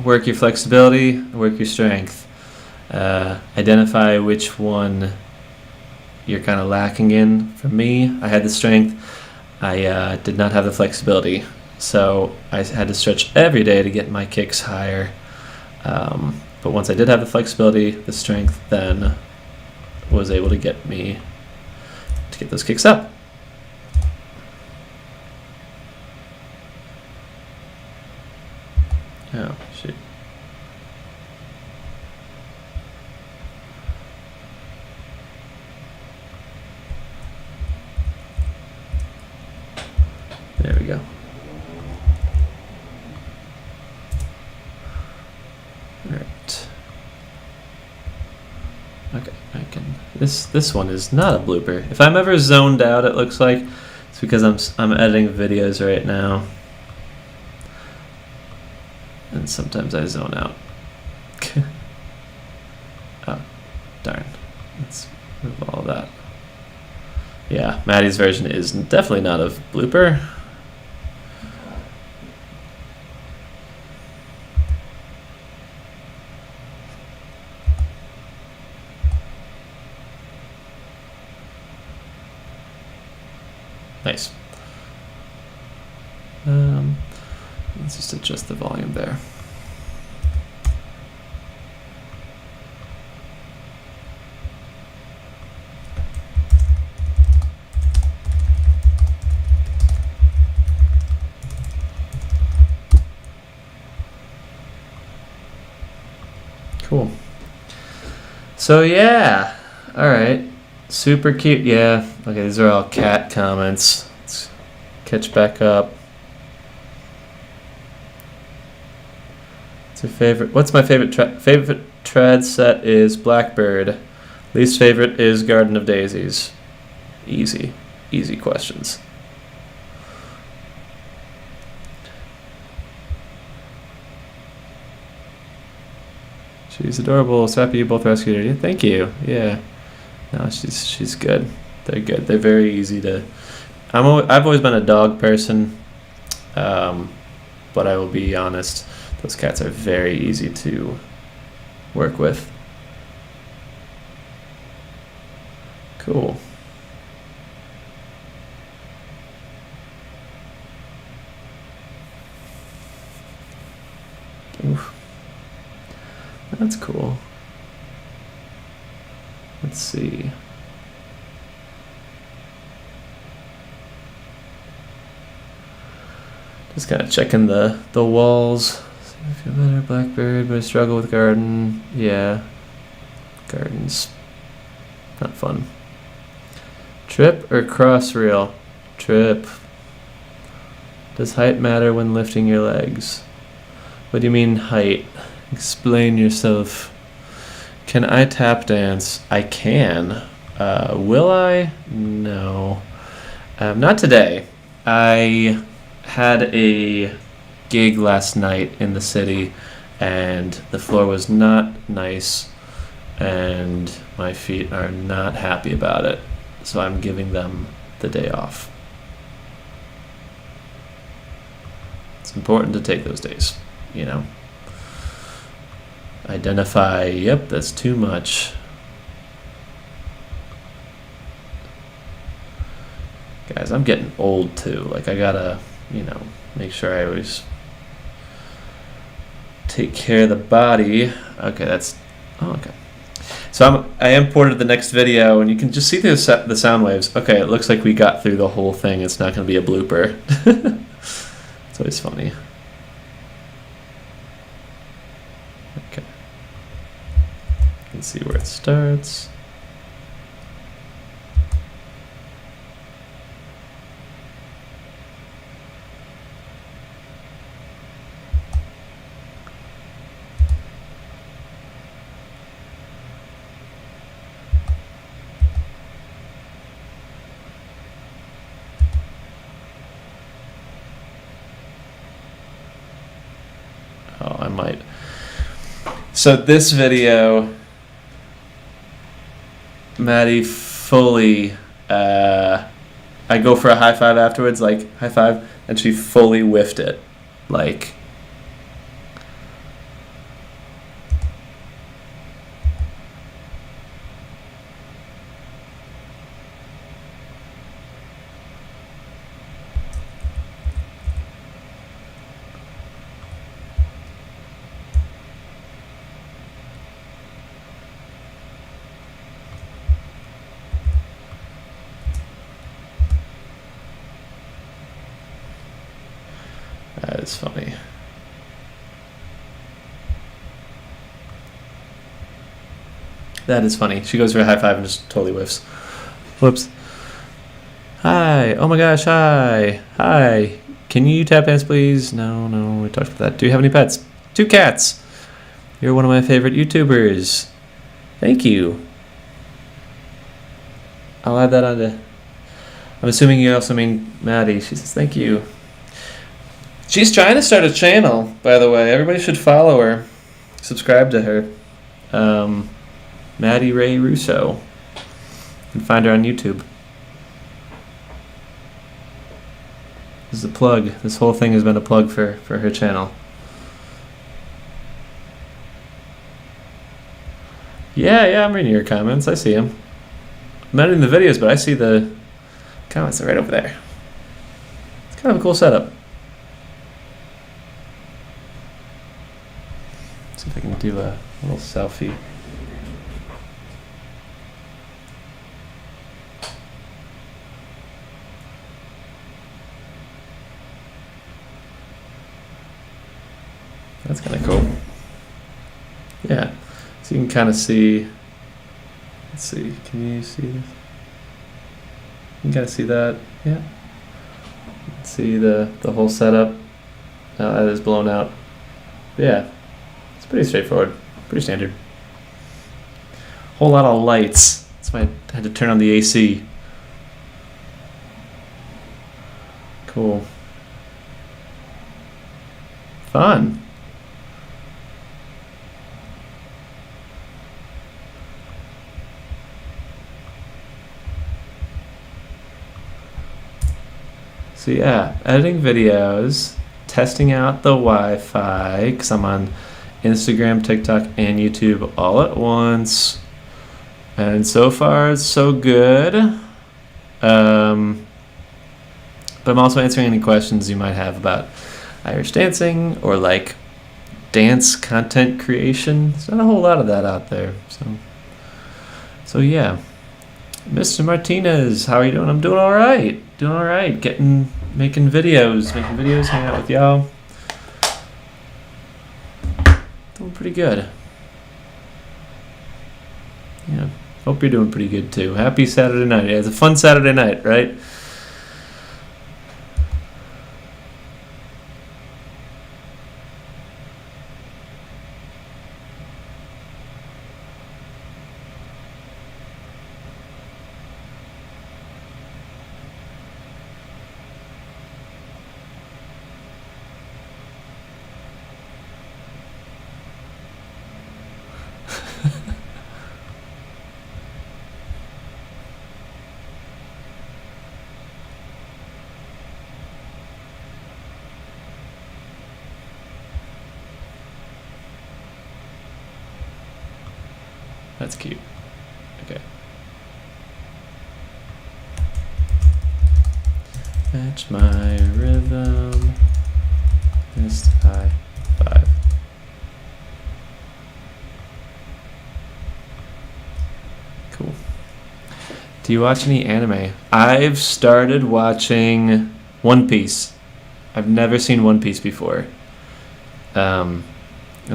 work your flexibility, work your strength. Identify which one you're kind of lacking in. For me, I had the strength. I did not have the flexibility, so I had to stretch every day to get my kicks higher. But once I did have the flexibility, the strength, then was able to get me to get those kicks up. Oh, shoot. There we go. All right. Okay, I can. This one is not a blooper. If I'm ever zoned out, it looks like it's because I'm editing videos right now, and sometimes I zone out. Oh, darn. Let's move all of that. Yeah, Maddie's version is definitely not a blooper. Nice. Let's just adjust the volume there. Cool. So yeah, all right. Super cute. Yeah. Okay, these are all cat comments. Let's catch back up. What's your favorite? What's my favorite favorite trad set is Blackbird. Least favorite is Garden of Daisies. Easy questions. She's adorable. So happy you both rescued her. Yeah, thank you. Yeah. No, she's good. They're good. They're very easy to. I've always been a dog person, but I will be honest. Those cats are very easy to work with. Cool. Oof. That's cool. Let's see. Just kind of checking the walls. See if I feel better. Blackbird, but I struggle with garden. Yeah. Garden's not fun. Trip or cross reel? Trip. Does height matter when lifting your legs? What do you mean height? Explain yourself. Can I tap dance? I can. Will I? No. Not today. I had a gig last night in the city, and the floor was not nice, and my feet are not happy about it. So I'm giving them the day off. It's important to take those days, you know. Identify, yep, that's too much. Guys, I'm getting old too. Like, I gotta, you know, make sure I always take care of the body. Okay, that's, oh, okay. So I imported the next video, and you can just see the sound waves. Okay, it looks like we got through the whole thing. It's not going to be a blooper. It's always funny. Okay. You can see where it starts. Oh, I might. So this video, Maddie fully, I go for a high five afterwards, like high five, and she fully whiffed it. Like, that is funny. That is funny. She goes for a high five and just totally whiffs. Whoops. Hi. Oh my gosh, hi. Hi. Can you tap dance, please? No, we talked about that. Do you have any pets? 2 cats. You're one of my favorite YouTubers. Thank you. I'll add that on to... I'm assuming you also mean Maddie. She says thank you. She's trying to start a channel, by the way. Everybody should follow her. Subscribe to her. Maddie Ray Russo. You can find her on YouTube. This is a plug. This whole thing has been a plug for her channel. Yeah, I'm reading your comments. I see them. I'm not in the videos, but I see the comments. They're right over there. It's kind of a cool setup. Let's see if I can do a little selfie. That's kind of cool. Yeah, so you can kind of see, let's see, can you see this? You can kind of see that, yeah. See the whole setup. Now that is blown out. But yeah, it's pretty straightforward, pretty standard. Whole lot of lights. That's why I had to turn on the AC. Cool. Fun. So yeah, editing videos, testing out the Wi-Fi, because I'm on Instagram, TikTok, and YouTube all at once. And so far, it's so good. But I'm also answering any questions you might have about Irish dancing or like dance content creation. There's not a whole lot of that out there. So yeah. Mr. Martinez, how are you doing? I'm doing all right. Doing all right. Making videos, hanging out with y'all. Doing pretty good. Yeah. Hope you're doing pretty good too. Happy Saturday night. Yeah, it's a fun Saturday night, right? That's cute. Okay. Match my rhythm. Missed high five. Cool. Do you watch any anime? I've started watching One Piece. I've never seen One Piece before. And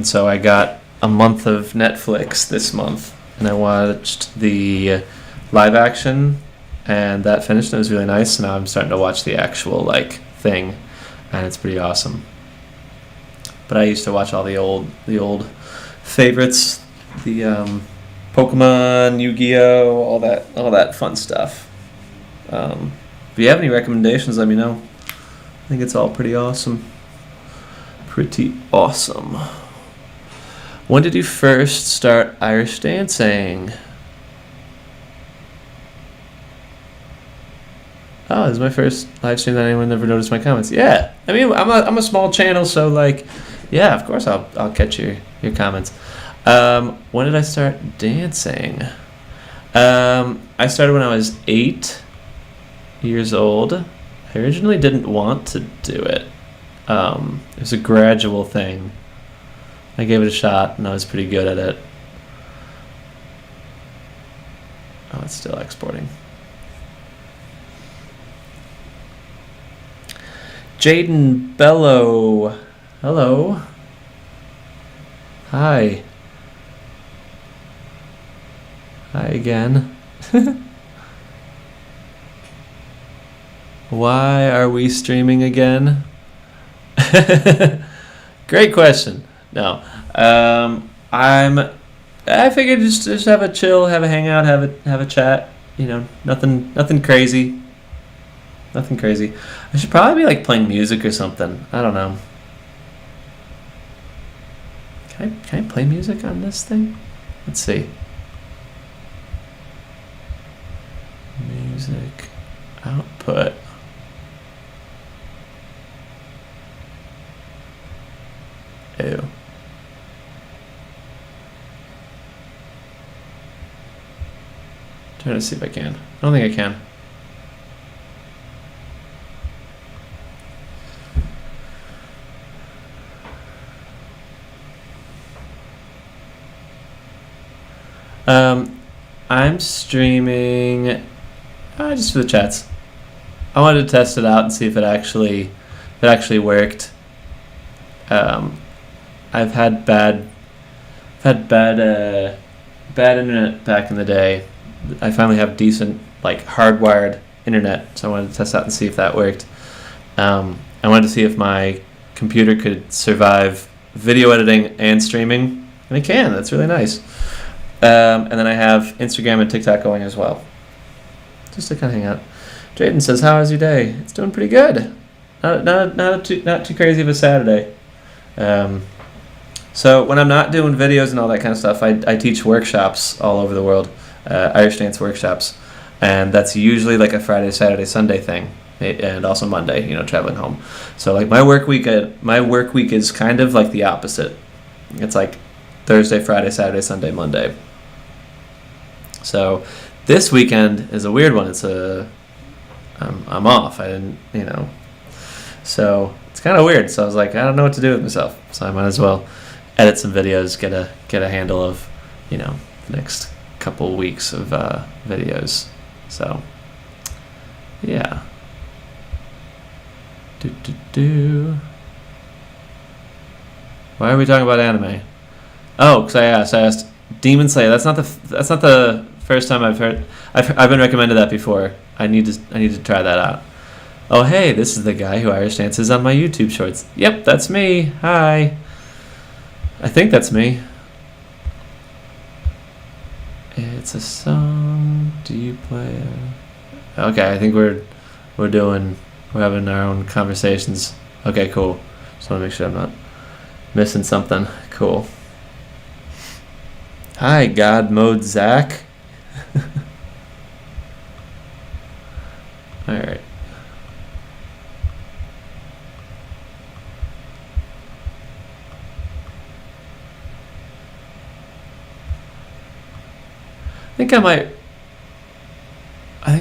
so I got a month of Netflix this month, and I watched the live action, and that finished, and it was really nice. And now I'm starting to watch the actual like thing, and it's pretty awesome. But I used to watch all the old favorites, the Pokemon, Yu-Gi-Oh, all that fun stuff. If you have any recommendations, let me know. I think it's all pretty awesome. Pretty awesome. When did you first start Irish dancing? Oh, this is my first live stream that anyone ever noticed my comments. Yeah, I mean, I'm a small channel, so like, yeah, of course I'll catch your comments. When did I start dancing? I started when I was 8 years old. I originally didn't want to do it. It was a gradual thing. I gave it a shot, and I was pretty good at it. Oh, it's still exporting. Jaden Bello. Hello. Hi. Hi again. Why are we streaming again? Great question. No. I figured just have a chill, have a hangout, have a chat. You know, nothing crazy. Nothing crazy. I should probably be like playing music or something. I don't know. Can I play music on this thing? Let's see. Music output. Ew. Trying to see if I can. I don't think I can. I'm streaming just for the chats. I wanted to test it out and see if it actually worked. I've had bad internet back in the day. I finally have decent like hardwired internet, so I wanted to test out and see if that worked. I wanted to see if my computer could survive video editing and streaming, and it can. That's really nice. And then I have Instagram and TikTok going as well, just to kind of hang out. Drayden says, "How was your day?" It's doing pretty good. Not too crazy of a Saturday. So when I'm not doing videos and all that kind of stuff, I teach workshops all over the world, Irish dance workshops, and that's usually like a Friday, Saturday, Sunday thing, and also Monday, traveling home. So like my work week is kind of like the opposite. It's like Thursday, Friday, Saturday, Sunday, Monday. So this weekend is a weird one. I'm off. I didn't, so it's kind of weird. So I was like, I don't know what to do with myself. So I might as well edit some videos, get a handle of, the next couple weeks of videos. So yeah. Why are we talking about anime? Oh, because I asked Demon Slayer. That's not the first time I've heard. I've been recommended that before. I need to try that out. Oh hey, this is the guy who Irish dances on my YouTube shorts. Yep, that's me. Hi. I think that's me. It's a song. Do you play? Okay, I think we're having our own conversations. Okay, cool. Just want to make sure I'm not missing something. Cool. Hi, God Mode Zach. All right. I think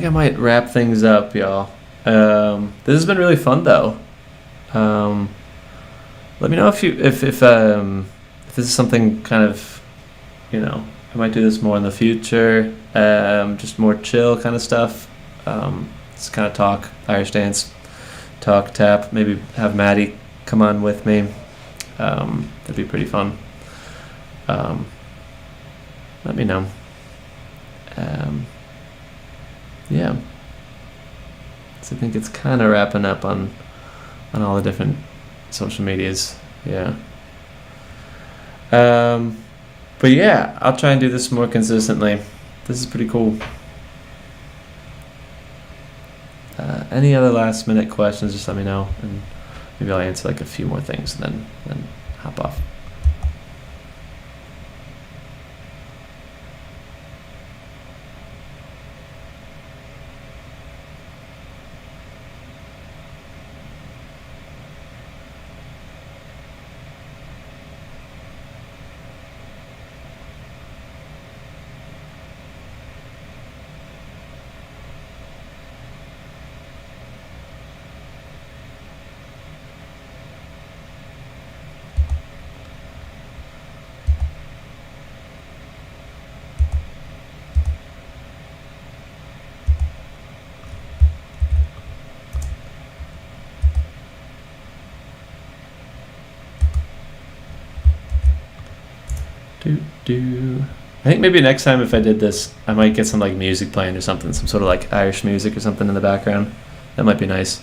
I might wrap things up, y'all. This has been really fun though. Um, Let me know if this is something kind of, I might do this more in the future. Just more chill kind of stuff. Just kind of talk Irish dance, talk tap. Maybe have Maddie come on with me. That'd be pretty fun. Um, Let me know. Um, yeah. So I think it's kind of wrapping up on all the different social medias. Yeah. But yeah, I'll try and do this more consistently. This is pretty cool. Any other last minute questions, just let me know, and maybe I'll answer like a few more things and then hop off. I think maybe next time if I did this, I might get some like music playing or something, some sort of like Irish music or something in the background. That might be nice.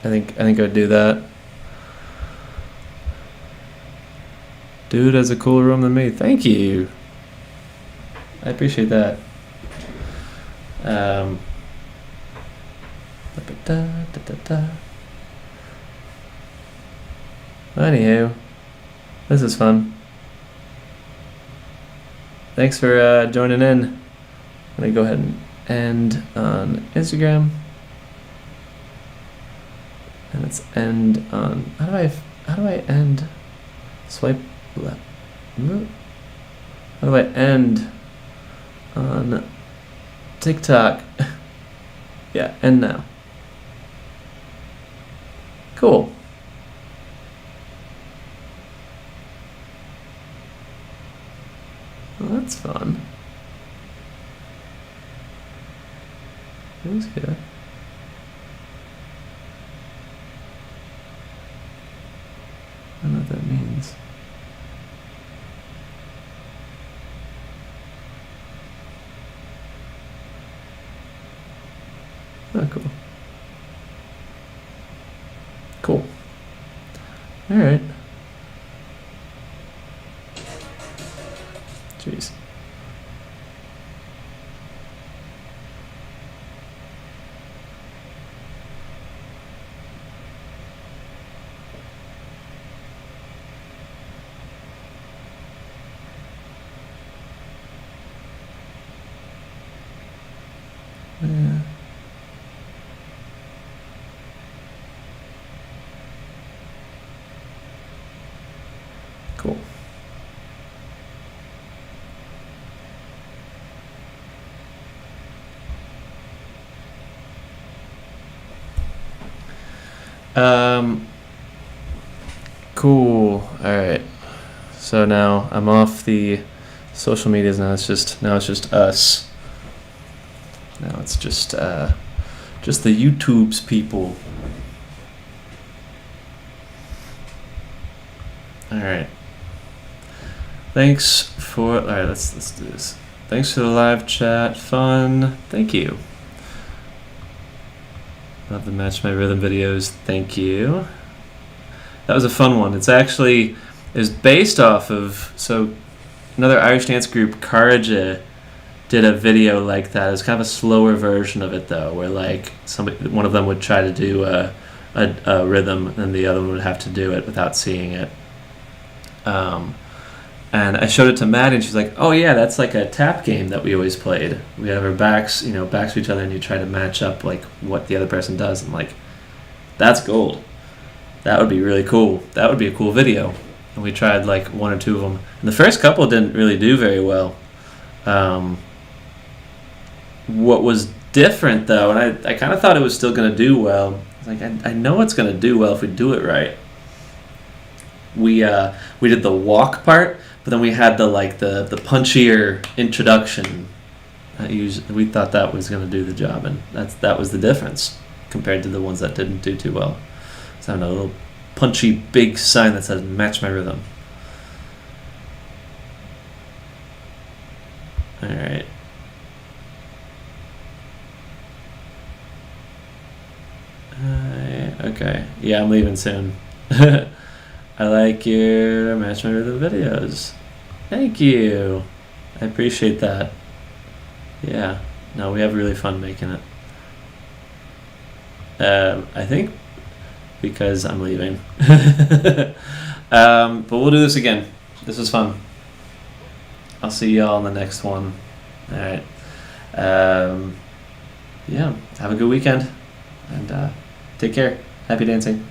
I think I'd do that. Dude has a cooler room than me. Thank you. I appreciate that. Da, da, da, da, da. Anywho, this is fun. Thanks for joining in. I'm gonna go ahead and end on Instagram, and let's end on how do I end? Swipe left. How do I end on TikTok? Yeah, end now. Cool. Well, that's fun. It was good. I don't know what that means. Oh, cool. Cool. All right. Jeez. Yeah. Cool. Cool. All right. So now I'm off the social medias. Now it's just us. Now it's just the YouTube's people. All right. Thanks for. All right. Let's do this. Thanks for the live chat. Fun. Thank you. Love the Match My Rhythm videos. Thank you. That was a fun one. It was based off of, so another Irish dance group, Carja, did a video like that. It was kind of a slower version of it though, where like one of them would try to do a rhythm and the other one would have to do it without seeing it. And I showed it to Maddie and she's like, oh yeah, that's like a tap game that we always played. We have our backs to each other and you try to match up like what the other person does. I'm like, that's gold. That would be really cool. That would be a cool video. And we tried like one or two of them. And the first couple didn't really do very well. What was different though, and I kind of thought it was still gonna do well. Like I know it's gonna do well if we do it right. We did the walk part, but then we had the punchier introduction. We thought that was gonna do the job, and that was the difference compared to the ones that didn't do too well. So I have a little punchy big sign that says "Match my rhythm." All right. Okay. Yeah, I'm leaving soon. I like your Match My Rhythm videos. Thank you. I appreciate that. Yeah. No, we have really fun making it. I think because I'm leaving. But we'll do this again. This was fun. I'll see y'all in the next one. All right. Yeah. Have a good weekend. And take care. Happy dancing.